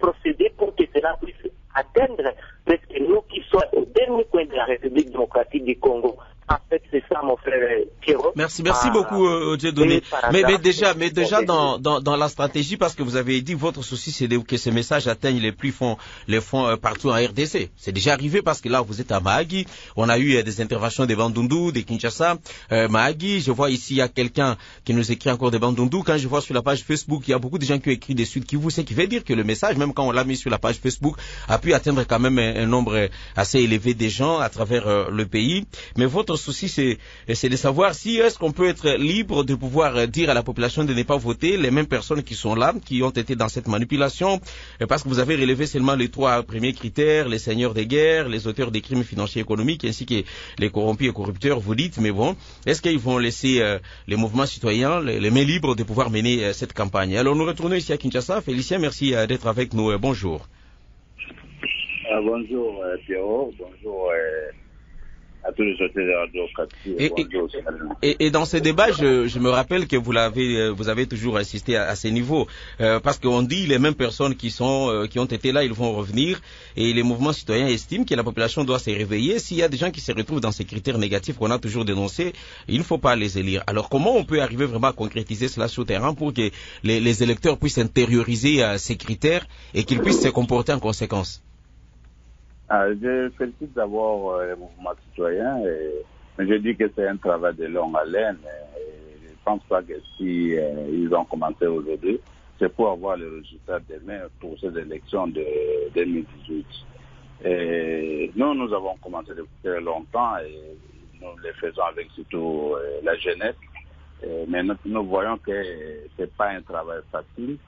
procédé pour que cela puisse atteindre presque nous qui sommes au dernier coin de la République démocratique du Congo. En fait, c'est ça, mon frère Pierrot. Merci beaucoup, Dieudonné. Mais déjà dans la stratégie, parce que vous avez dit votre souci, c'est que ces messages atteignent les fonds partout en RDC. C'est déjà arrivé parce que là, vous êtes à Mahagi. On a eu des interventions des Bandundu, des Kinshasa, Mahagi. Je vois ici, il y a quelqu'un qui nous écrit encore des Bandundu. Quand je vois sur la page Facebook, il y a beaucoup de gens qui ont écrit des Sud Kivu, ce qui veut dire que le message, même quand on l'a mis sur la page Facebook, a pu atteindre quand même un nombre assez élevé de gens à travers le pays. Mais votre souci, c'est de savoir si est-ce qu'on peut être libre de pouvoir dire à la population de ne pas voter les mêmes personnes qui sont là, qui ont été dans cette manipulation, parce que vous avez relevé seulement les 3 premiers critères, les seigneurs des guerres, les auteurs des crimes financiers et économiques, ainsi que les corrompus et corrupteurs, vous dites, mais bon, est-ce qu'ils vont laisser les mouvements citoyens les mains libres de pouvoir mener cette campagne? Alors nous retournons ici à Kinshasa. Félicien, merci d'être avec nous. Bonjour. Bonjour Pierrot, bonjour à tous les auteurs de Radio Kapi. Et dans ce débat, je me rappelle que vous avez toujours insisté à ces niveaux, parce qu'on dit les mêmes personnes qui ont été là, ils vont revenir, et les mouvements citoyens estiment que la population doit se réveiller. S'il y a des gens qui se retrouvent dans ces critères négatifs qu'on a toujours dénoncés, il ne faut pas les élire. Alors comment on peut arriver vraiment à concrétiser cela sur le terrain pour que les électeurs puissent intérioriser ces critères et qu'ils puissent se comporter en conséquence? Je félicite d'abord les mouvements citoyens, mais je dis que c'est un travail de longue haleine. Je ne pense pas que si ils ont commencé aujourd'hui, c'est pour avoir le résultat demain pour ces élections de 2018. Et nous avons commencé depuis très longtemps et nous le faisons avec surtout la jeunesse. Mais nous voyons que ce n'est pas un travail facile.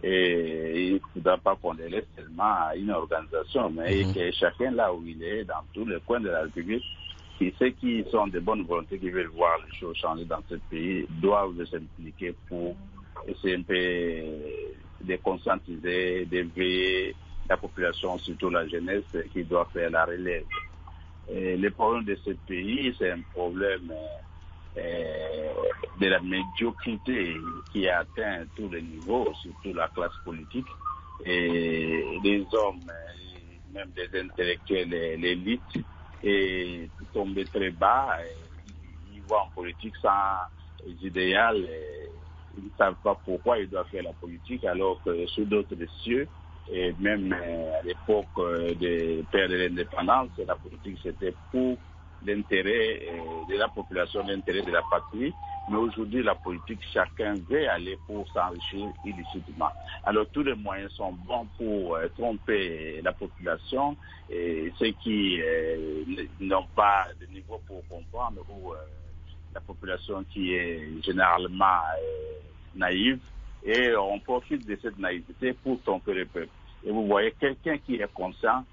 Et il ne faudra pas qu'on les laisse seulement à une organisation, mais que chacun là où il est, dans tous les coins de la République, ceux qui sont de bonne volonté, qui veulent voir les choses changer dans ce pays, doivent s'impliquer pour essayer un peu de conscientiser, d'éveiller la population, surtout la jeunesse, qui doit faire la relève. Et le problème de ce pays, c'est un problème de la médiocrité qui atteint tous les niveaux, surtout la classe politique, et les hommes, même des intellectuels, l'élite, et tomber très bas. Ils voient en politique sans idéal. Ils ne savent pas pourquoi ils doivent faire la politique, alors que sous d'autres cieux, et même à l'époque des pères de l'indépendance, la politique c'était pour l'intérêt de la population, l'intérêt de la patrie. Mais aujourd'hui, la politique, chacun veut aller pour s'enrichir illicitement. Alors tous les moyens sont bons pour tromper la population, et ceux qui n'ont pas de niveau pour comprendre, ou la population qui est généralement naïve, et on profite de cette naïveté pour tromper le peuple. Et vous voyez quelqu'un qui est conscient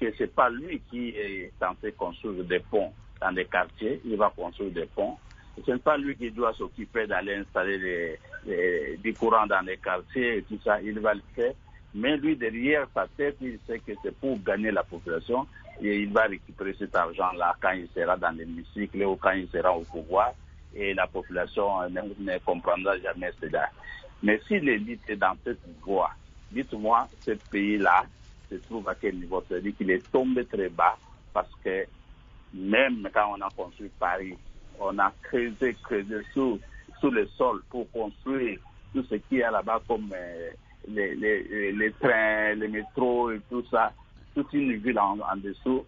que c'est pas lui qui est censé construire des ponts dans les quartiers, il va construire des ponts. Ce n'est pas lui qui doit s'occuper d'aller installer des courants dans les quartiers et tout ça, il va le faire. Mais lui, derrière sa tête, il sait que c'est pour gagner la population, et il va récupérer cet argent-là quand il sera dans l'hémicycle ou quand il sera au pouvoir, et la population ne comprendra jamais cela. Mais si l'élite est dans cette voie, dites-moi, ce pays-là se trouve à quel niveau? C'est-à-dire qu'il est tombé très bas, parce que même quand on a construit Paris, on a creusé sous le sol pour construire tout ce qu'il y a là-bas comme les trains, les métros et tout ça, toute une ville en dessous.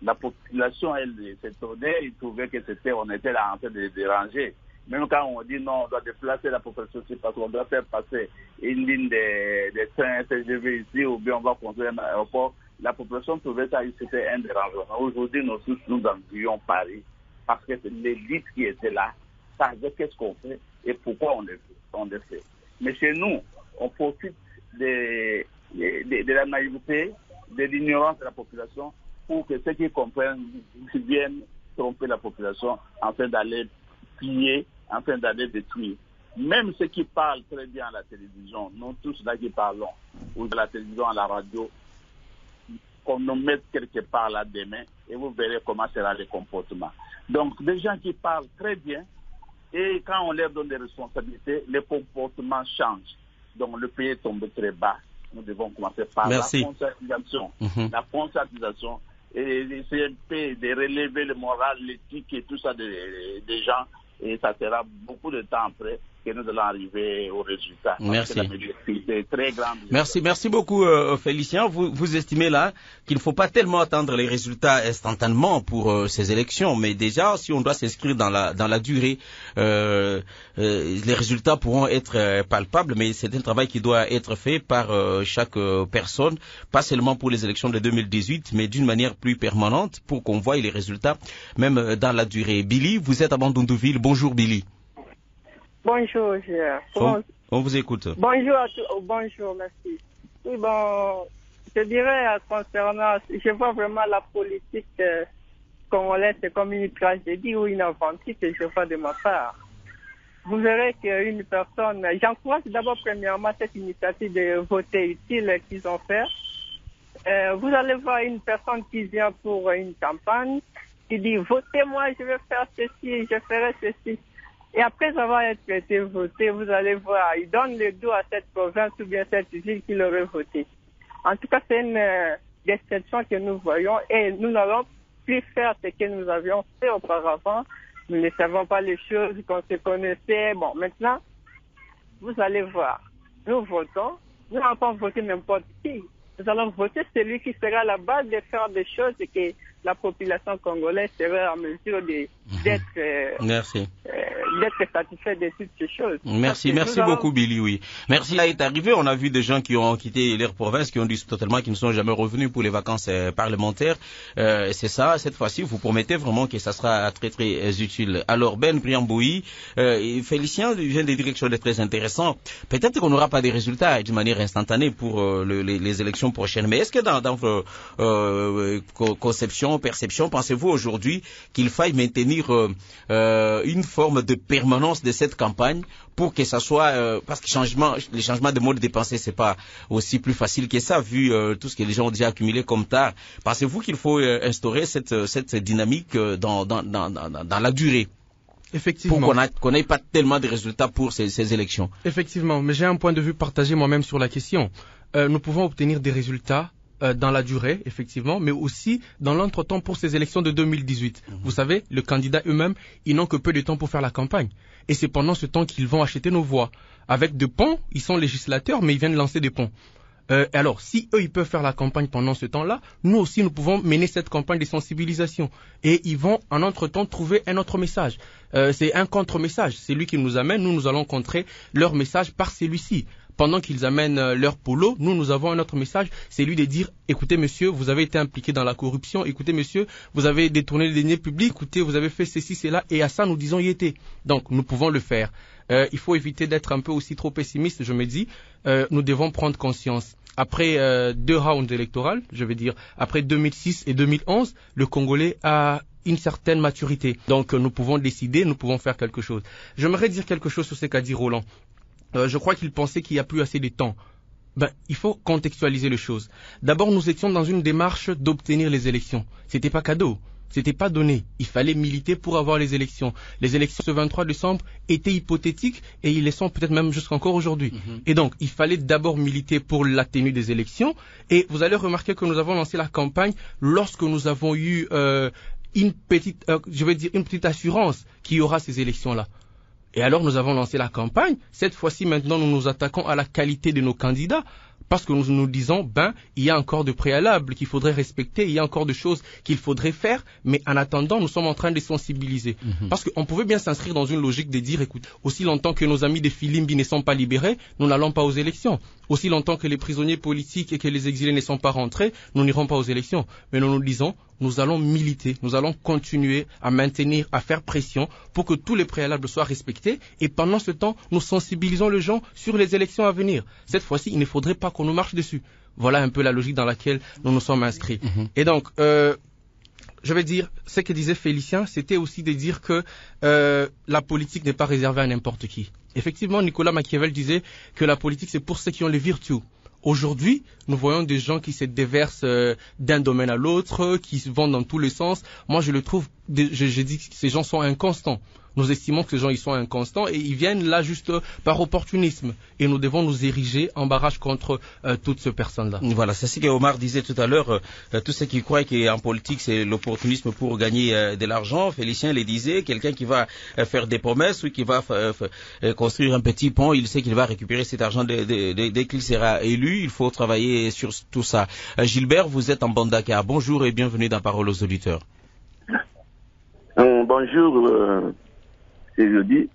La population, elle s'étonnait, ils trouvaient que on était là en train de déranger. Même quand on dit non, on doit déplacer la population, c'est parce qu'on doit faire passer une ligne de trains TGV ici, ou bien on va construire un aéroport. La population trouvait ça, c'était un dérangement. Aujourd'hui, nous tous, nous envions Paris, parce que c'est l'élite qui était là, savait qu'est-ce qu'on fait et pourquoi on le fait. Mais chez nous, on profite de la naïveté, de l'ignorance de la population, pour que ceux qui comprennent viennent tromper la population afin d'aller piller, afin d'aller détruire. Même ceux qui parlent très bien à la télévision, nous tous là qui parlons, ou de la télévision, à la radio, qu'on nous mette quelque part là demain, et vous verrez comment sera le comportement. Donc, des gens qui parlent très bien, et quand on leur donne des responsabilités, le comportement change. Donc, le pays est tombé très bas. Nous devons commencer par la conscientisation. La conscientisation, et essayer de relever le moral, l'éthique et tout ça des gens, et ça sera beaucoup de temps après que nous allons arriver au résultat. Merci. C'est très grande. Merci beaucoup, Félicien. Vous estimez là qu'il ne faut pas tellement attendre les résultats instantanément pour ces élections, mais déjà, si on doit s'inscrire dans la durée, les résultats pourront être palpables, mais c'est un travail qui doit être fait par chaque personne, pas seulement pour les élections de 2018, mais d'une manière plus permanente pour qu'on voie les résultats, même dans la durée. Billy, vous êtes à Bandundouville. Bonjour, Billy. Bonjour, on vous écoute. Bonjour à tous. Bonjour, merci. Oui, bon, je dirais concernant, je vois vraiment la politique congolaise comme une tragédie ou une aventure que je vois de ma part. Vous verrez qu'une personne, j'encourage d'abord premièrement cette initiative de voter utile qu'ils ont fait. Vous allez voir une personne qui vient pour une campagne, qui dit votez-moi, je vais faire ceci, je ferai ceci. Et après avoir été voté, vous allez voir, il donne le dos à cette province ou bien cette ville qui l'aurait voté. En tout cas, c'est une déception que nous voyons et nous n'allons plus faire ce que nous avions fait auparavant. Nous ne savons pas les choses qu'on se connaissait. Bon, maintenant, vous allez voir, nous votons, nous n'allons pas voter n'importe qui. Nous allons voter celui qui sera à la base de faire des choses et que la population congolaise serait en mesure d'être satisfaite de toutes ces choses. Merci beaucoup, Billy, oui. Merci, là est arrivé, on a vu des gens qui ont quitté leur province, qui ont dit totalement qu'ils ne sont jamais revenus pour les vacances parlementaires. C'est ça, cette fois-ci, vous promettez vraiment que ça sera très très utile. Alors, Ben Briamboui, Félicien vient de dire quelque chose de très intéressant. Peut-être qu'on n'aura pas des résultats d'une manière instantanée pour les élections prochaines, mais est-ce que dans votre conception, perception, pensez-vous aujourd'hui qu'il faille maintenir une forme de permanence de cette campagne pour que ça soit parce que les changements de mode de pensée, c'est pas aussi plus facile que ça vu tout ce que les gens ont déjà accumulé comme tard. Pensez-vous qu'il faut instaurer cette dynamique dans la durée Effectivement. Pour qu'on n'ait pas tellement de résultats pour ces élections. Effectivement, mais j'ai un point de vue partagé moi-même sur la question. Nous pouvons obtenir des résultats dans la durée, effectivement, mais aussi dans l'entretemps pour ces élections de 2018. Vous savez, les candidats eux-mêmes, ils n'ont que peu de temps pour faire la campagne. Et c'est pendant ce temps qu'ils vont acheter nos voix. Avec des ponts, ils sont législateurs, mais ils viennent lancer des ponts. Alors, si eux, ils peuvent faire la campagne pendant ce temps-là, nous aussi, nous pouvons mener cette campagne de sensibilisation. Et ils vont, en entre-temps, trouver un autre message. C'est un contre-message. C'est lui qui nous amène. Nous allons contrer leur message par celui-ci. Pendant qu'ils amènent leur polo, nous avons un autre message, c'est lui de dire, écoutez monsieur, vous avez été impliqué dans la corruption, écoutez monsieur, vous avez détourné les deniers publics, écoutez, vous avez fait ceci, cela, et à ça nous disons y était. Donc nous pouvons le faire. Il faut éviter d'être un peu aussi trop pessimiste, je me dis, nous devons prendre conscience. Après 2 rounds électoraux, je veux dire, après 2006 et 2011, le Congolais a une certaine maturité. Donc nous pouvons décider, nous pouvons faire quelque chose. J'aimerais dire quelque chose sur ce qu'a dit Roland. Je crois qu'il pensait qu'il n'y a plus assez de temps. Il faut contextualiser les choses. D'abord, nous étions dans une démarche d'obtenir les élections. C'était pas cadeau. C'était pas donné. Il fallait militer pour avoir les élections. Les élections ce 23 décembre étaient hypothétiques et ils les sont peut-être même jusqu'encore aujourd'hui. Et donc, il fallait d'abord militer pour la tenue des élections. Et vous allez remarquer que nous avons lancé la campagne lorsque nous avons eu une petite assurance qu'il y aura ces élections-là. Et alors nous avons lancé la campagne. Cette fois-ci, maintenant, nous nous attaquons à la qualité de nos candidats parce que nous nous disons, il y a encore de préalables qu'il faudrait respecter, il y a encore de choses qu'il faudrait faire, mais en attendant, nous sommes en train de sensibiliser. Parce qu'on pouvait bien s'inscrire dans une logique de dire, écoute, aussi longtemps que nos amis des Filimbi ne sont pas libérés, nous n'allons pas aux élections. Aussi longtemps que les prisonniers politiques et que les exilés ne sont pas rentrés, nous n'irons pas aux élections. Mais nous nous disons, nous allons militer, nous allons continuer à maintenir, à faire pression pour que tous les préalables soient respectés et pendant ce temps, nous sensibilisons les gens sur les élections à venir. Cette fois-ci, il ne faudrait pas qu'on nous marche dessus. Voilà un peu la logique dans laquelle nous nous sommes inscrits. Et donc, je vais dire, ce que disait Félicien, c'était aussi de dire que la politique n'est pas réservée à n'importe qui. Effectivement, Nicolas Machiavel disait que la politique, c'est pour ceux qui ont les vertus. Aujourd'hui, nous voyons des gens qui se déversent d'un domaine à l'autre, qui vont dans tous les sens. Moi, je le trouve, je dis que ces gens sont inconstants. Nous estimons que ces gens ils sont inconstants et ils viennent là juste par opportunisme. Et nous devons nous ériger en barrage contre toutes ces personnes-là. Voilà, c'est ce que Omar disait tout à l'heure. Tous ceux qui croient qu'en politique c'est l'opportunisme pour gagner de l'argent, Félicien le disait, quelqu'un qui va faire des promesses ou qui va construire un petit pont, il sait qu'il va récupérer cet argent dès qu'il sera élu. Il faut travailler sur tout ça. Gilbert, vous êtes en Bandaka. Bonjour et bienvenue dans Parole aux auditeurs. Bonjour. C'est jeudi.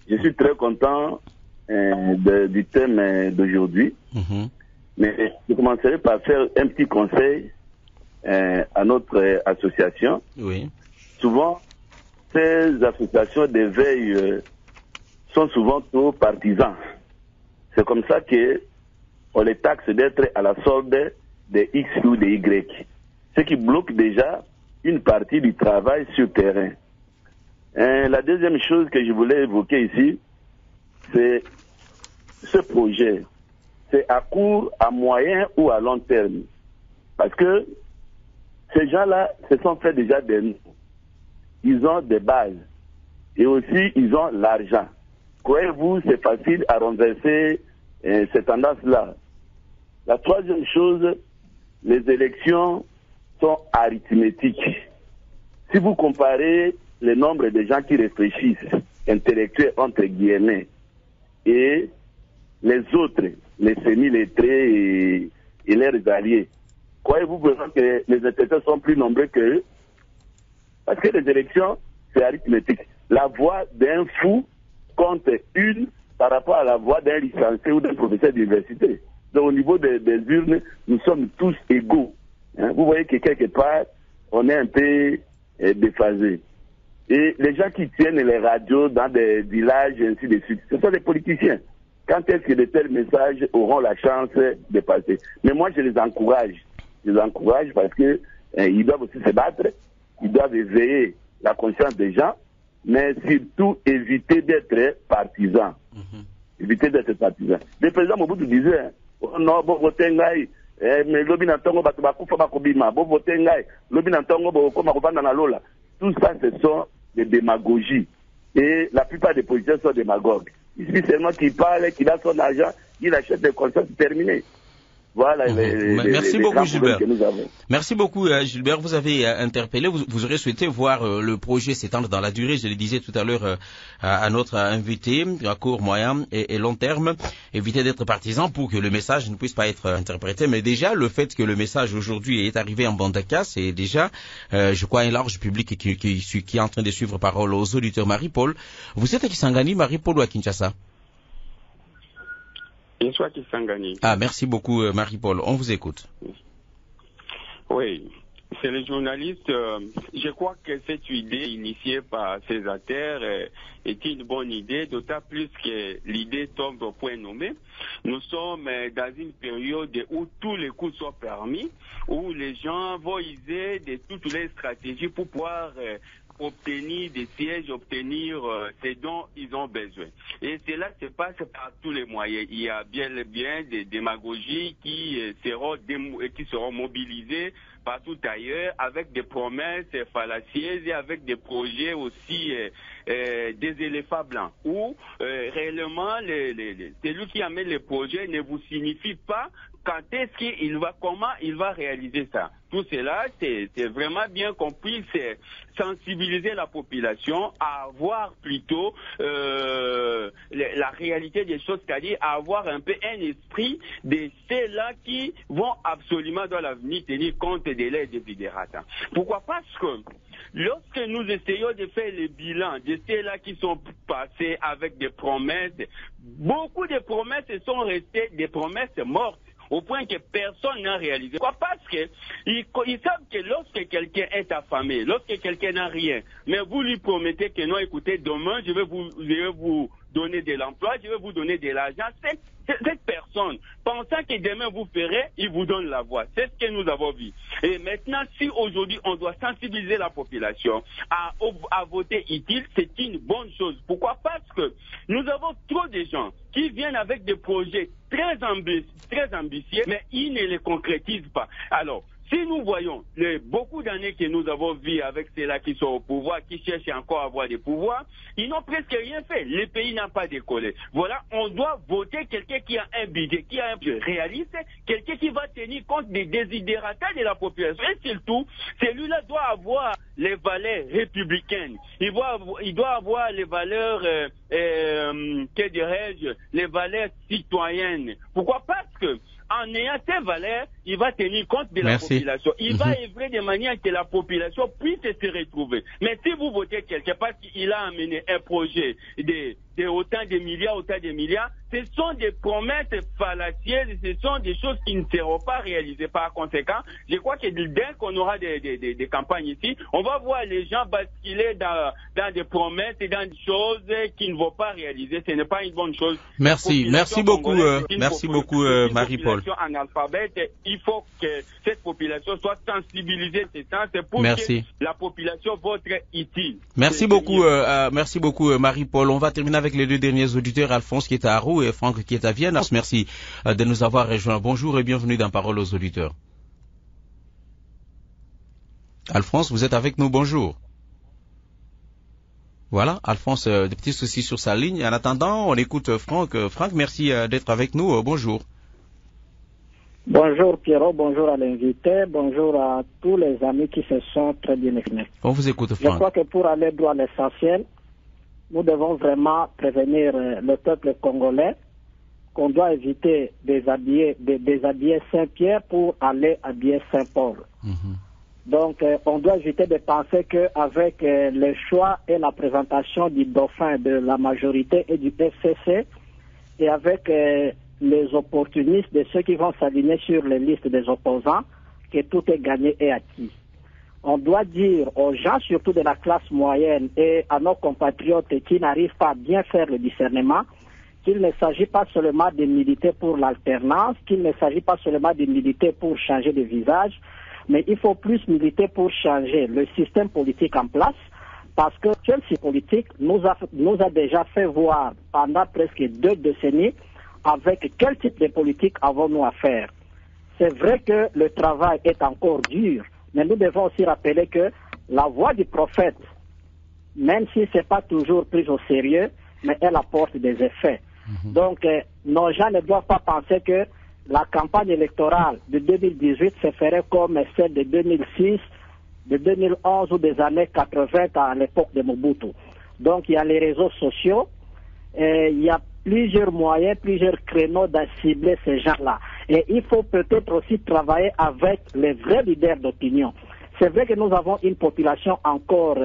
Je suis très content du thème d'aujourd'hui. Mais je commencerai par faire un petit conseil à notre association. Oui. Souvent, ces associations d'éveil sont souvent trop partisans. C'est comme ça qu'on les taxe d'être à la solde des X ou des Y. Ce qui bloque déjà une partie du travail sur terrain. La deuxième chose que je voulais évoquer ici, c'est ce projet. C'est à court, à moyen ou à long terme. Parce que ces gens-là se sont fait déjà des noms. Ils ont des bases. Et aussi, ils ont l'argent. Croyez-vous, c'est facile à renverser cette tendance-là. La troisième chose, les élections sont arithmétiques. Si vous comparez le nombre de gens qui réfléchissent, intellectuels entre guillemets, et les autres, les semi-lettrés et leurs alliés, croyez-vous vraiment que les intellectuels sont plus nombreux qu'eux? Parce que les élections, c'est arithmétique. La voix d'un fou compte une par rapport à la voix d'un licencié ou d'un professeur d'université. Donc au niveau des urnes, nous sommes tous égaux. Vous voyez que quelque part, on est un peu déphasé. Et les gens qui tiennent les radios dans des villages et ainsi de suite, ce sont des politiciens. Quand est-ce que de tels messages auront la chance de passer? Mais moi, je les encourage. Je les encourage parce que ils doivent aussi se battre, ils doivent éveiller la conscience des gens, mais surtout éviter d'être partisans. Éviter d'être partisans. Le président Mobutu disait, oh non, bon, voter ngai, mais lobi nantongo batubakufa bakobima, bon voter ngai, lobi nantongo bokoma kobanda na lola. Tout ça, ce sont des démagogies. Et la plupart des politiciens sont démagogues. Il suffit seulement qu'il parle, qu'il a son argent, il achète des consciences terminées. Voilà Merci les beaucoup, Gilbert. que nous avons. Merci beaucoup, Gilbert. Vous avez interpellé, vous aurez souhaité voir le projet s'étendre dans la durée. Je le disais tout à l'heure à notre invité, à court, moyen et long terme. Éviter d'être partisan pour que le message ne puisse pas être interprété. Mais déjà, le fait que le message aujourd'hui est arrivé en Bandaka, c'est déjà, je crois, un large public qui est en train de suivre parole aux auditeurs. Marie-Paul, vous êtes à Kisangani, Marie-Paul, ou à Kinshasa? Je suis à Kisangani. Ah, merci beaucoup, Marie-Paul. On vous écoute. Oui, c'est le journaliste. Je crois que cette idée initiée par Césataire est une bonne idée, d'autant plus que l'idée tombe au point nommé. Nous sommes dans une période où tous les coups sont permis, où les gens vont user de toutes les stratégies pour pouvoir obtenir des sièges, obtenir ce dont ils ont besoin. Et cela se passe par tous les moyens. Il y a bien des démagogies qui seront mobilisées partout ailleurs avec des promesses fallacieuses et avec des projets aussi des éléphants blancs où réellement celui qui amène les projets ne vous signifie pas quand est-ce qu'il va, comment il va réaliser ça. Tout cela, c'est vraiment bien compris, c'est sensibiliser la population à avoir plutôt la réalité des choses, c'est-à-dire à avoir un peu un esprit de ceux-là qui vont absolument dans l'avenir tenir compte des legs des desiderata. Pourquoi? Parce que lorsque nous essayons de faire le bilan de ceux-là qui sont passés avec des promesses, beaucoup de promesses sont restées des promesses mortes, au point que personne n'a réalisé. Pourquoi? Parce qu'ils savent que lorsque quelqu'un est affamé, lorsque quelqu'un n'a rien, mais vous lui promettez que non, écoutez, demain, je vais vous donner de l'emploi, je vais vous donner de l'argent. Cette personne, pensant que demain vous ferez, il vous donne la voix. C'est ce que nous avons vu. Et maintenant, si aujourd'hui on doit sensibiliser la population à voter utile, c'est une bonne chose. Pourquoi? Parce que nous avons trop de gens qui viennent avec des projets très ambitieux, mais ils ne les concrétisent pas. Alors, si nous voyons beaucoup d'années que nous avons vu avec ceux-là qui sont au pouvoir, qui cherchent encore à avoir des pouvoirs, ils n'ont presque rien fait. Le pays n'a pas décollé. Voilà, on doit voter quelqu'un qui a un budget, qui a un budget réaliste, quelqu'un qui va tenir compte des désidératas de la population. Et surtout, celui-là doit avoir les valeurs républicaines. Il doit avoir les valeurs, que dirais-je, les valeurs citoyennes. Pourquoi? Parce que en ayant ces valeurs, il va tenir compte de la population. Il va œuvrer de manière que la population puisse se retrouver. Mais si vous votez quelqu'un parce qu'il a amené un projet de autant de milliards, ce sont des promesses fallacieuses, ce sont des choses qui ne seront pas réalisées. Par conséquent, je crois que dès qu'on aura des campagnes ici, on va voir les gens basculer dans des promesses et dans des choses qui ne vont pas réaliser. Ce n'est pas une bonne chose. Merci beaucoup, Marie-Paul. Analphabète, il faut que cette population soit sensibilisée, c'est pour que la population vote utile. Merci beaucoup, Marie-Paul. On va terminer avec les deux derniers auditeurs, Alphonse qui est à Arou et Franck qui est à Vienne. Merci de nous avoir rejoints. Bonjour et bienvenue dans Parole aux auditeurs. Alphonse, vous êtes avec nous, bonjour. Voilà, Alphonse, des petits soucis sur sa ligne. En attendant, on écoute Franck. Franck, merci d'être avec nous. Bonjour. Bonjour Pierrot, bonjour à l'invité, bonjour à tous les amis qui se sont très bien exprimés. On vous écoute, Franck. Je crois que pour aller droit à l'essentiel, nous devons vraiment prévenir le peuple congolais qu'on doit éviter déshabiller Saint-Pierre pour aller habiller Saint-Paul. Donc, on doit éviter de penser qu'avec le choix et la présentation du dauphin de la majorité et du FCC, et avec les opportunistes de ceux qui vont s'aligner sur les listes des opposants, que tout est gagné et acquis. On doit dire aux gens, surtout de la classe moyenne et à nos compatriotes qui n'arrivent pas à bien faire le discernement, qu'il ne s'agit pas seulement de militer pour l'alternance, qu'il ne s'agit pas seulement de militer pour changer de visage, mais il faut plus militer pour changer le système politique en place, parce que ce système politique nous a déjà fait voir pendant presque 2 décennies avec quel type de politique avons-nous à faire. C'est vrai que le travail est encore dur, mais nous devons aussi rappeler que la voix du prophète même si ce n'est pas toujours pris au sérieux, mais elle apporte des effets. Donc, nos gens ne doivent pas penser que la campagne électorale de 2018 se ferait comme celle de 2006, de 2011 ou des années 80 à l'époque de Mobutu. Donc, il y a les réseaux sociaux, il y a plusieurs moyens, plusieurs créneaux de cibler ces gens-là. Et il faut peut-être aussi travailler avec les vrais leaders d'opinion. C'est vrai que nous avons une population encore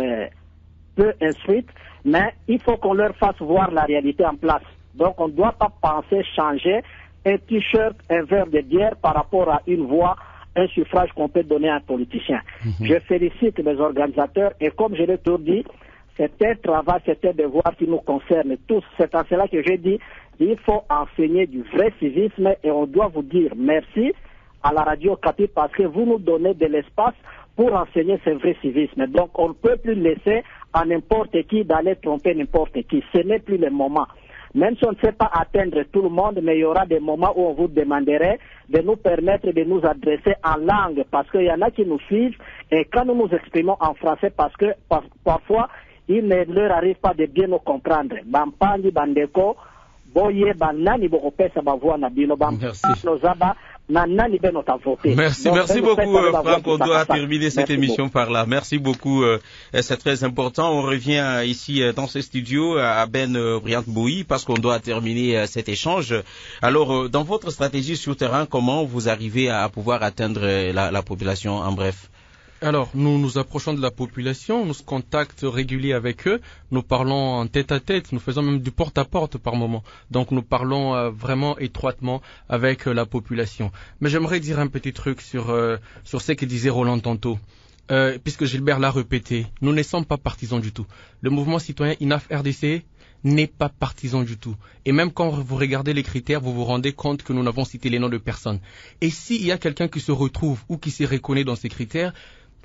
peu instruite, mais il faut qu'on leur fasse voir la réalité en place. Donc on ne doit pas penser changer un t-shirt, un verre de bière par rapport à une voix, un suffrage qu'on peut donner à un politicien. Je félicite les organisateurs et comme je l'ai toujours dit, c'est un travail, c'est un devoir qui nous concerne tous. C'est en cela que j'ai dit, il faut enseigner du vrai civisme et on doit vous dire merci à la radio Okapi parce que vous nous donnez de l'espace pour enseigner ce vrai civisme. Donc on ne peut plus laisser à n'importe qui d'aller tromper n'importe qui. Ce n'est plus le moment. Même si on ne sait pas atteindre tout le monde, mais il y aura des moments où on vous demanderait de nous permettre de nous adresser en langue parce qu'il y en a qui nous suivent et quand nous nous exprimons en français parce que parfois il ne leur arrive pas de bien nous comprendre. Bampandi, bandeko, boye, banani, bokopesa, bavoa, nabino, bampandi, nozaba, nanani, benota voté. Merci beaucoup, Franck. On doit terminer cette émission par là. Merci beaucoup. C'est très important. On revient ici dans ce studio à Ben Briant Mbouyi parce qu'on doit terminer cet échange. Alors, dans votre stratégie sur terrain, comment vous arrivez à pouvoir atteindre la population en bref? Alors, nous nous approchons de la population, nous contacts réguliers avec eux, nous parlons en tête à tête, nous faisons même du porte-à-porte par moment. Donc nous parlons vraiment étroitement avec la population. Mais j'aimerais dire un petit truc sur ce que disait Roland tantôt. Puisque Gilbert l'a répété, nous ne sommes pas partisans du tout. Le mouvement citoyen INAF RDC n'est pas partisan du tout. Et même quand vous regardez les critères, vous vous rendez compte que nous n'avons cité les noms de personne. Et s'il y a quelqu'un qui se retrouve ou qui se reconnaît dans ces critères,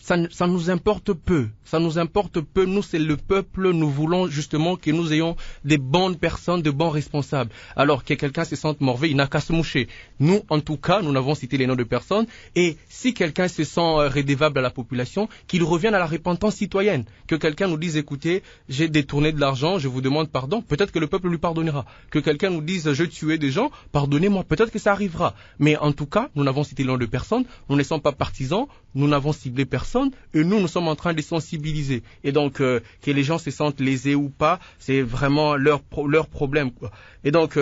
ça nous importe peu. Ça nous importe peu. Nous, c'est le peuple. Nous voulons justement que nous ayons des bonnes personnes, de bons responsables. Alors que quelqu'un se sente mauvais, il n'a qu'à se moucher. Nous, en tout cas, nous n'avons cité les noms de personnes. Et si quelqu'un se sent redevable à la population, qu'il revienne à la repentance citoyenne. Que quelqu'un nous dise, écoutez, j'ai détourné de l'argent, je vous demande pardon. Peut-être que le peuple lui pardonnera. Que quelqu'un nous dise, je tuais des gens, pardonnez-moi. Peut-être que ça arrivera. Mais en tout cas, nous n'avons cité les noms de personnes. Nous ne sommes pas partisans. Nous n'avons ciblé personne. Et nous sommes en train de sensibiliser. Et donc, que les gens se sentent lésés ou pas, c'est vraiment leur problème, quoi. Et donc,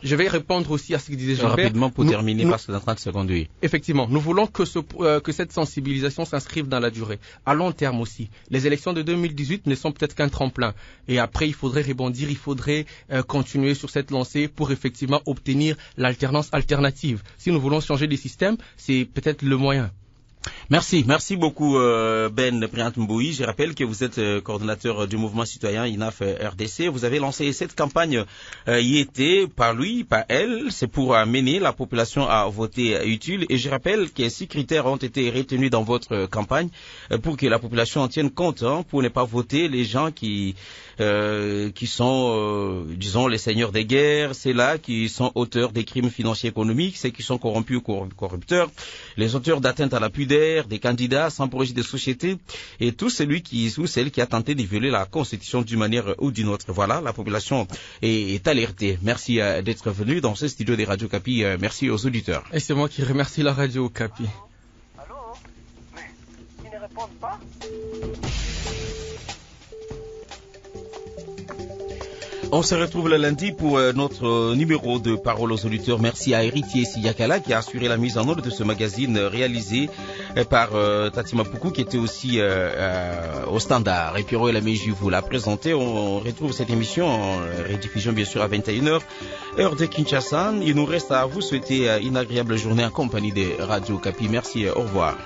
je vais répondre aussi à ce que disait Gilbert. Rapidement pour terminer, parce que c'est en train de se conduire. Effectivement, nous voulons que cette sensibilisation s'inscrive dans la durée. À long terme aussi. Les élections de 2018 ne sont peut-être qu'un tremplin. Et après, il faudrait rebondir, il faudrait continuer sur cette lancée pour effectivement obtenir l'alternance alternative. Si nous voulons changer les systèmes, c'est peut-être le moyen. Merci beaucoup Ben Briant Mbouyi. Je rappelle que vous êtes coordonnateur du mouvement citoyen INAF RDC. Vous avez lancé cette campagne IET par lui, par elle. C'est pour amener la population à voter utile. Et je rappelle que 6 critères ont été retenus dans votre campagne pour que la population en tienne compte, pour ne pas voter les gens qui sont, disons, les seigneurs des guerres, ceux-là qui sont auteurs des crimes financiers économiques, ceux qui sont corrompus ou corrupteurs, les auteurs d'atteinte à la pudeur, des candidats sans projet de société et tout celui ou celle qui a tenté de violer la Constitution d'une manière ou d'une autre. Voilà, la population est alertée. Merci d'être venu dans ce studio des Radio Okapi. Merci aux auditeurs. Et c'est moi qui remercie la Radio Okapi. Allô? Mais ils ne répondent pas. On se retrouve le lundi pour notre numéro de Parole aux auditeurs. Merci à Héritier Siyakala qui a assuré la mise en ordre de ce magazine réalisé par Tatima Poukou qui était aussi au standard. Et Pierrot Elameji vous l'a présenté. On retrouve cette émission en rediffusion bien sûr à 21h, heure de Kinshasa. Il nous reste à vous souhaiter une agréable journée en compagnie des Radio Okapi. Merci, au revoir.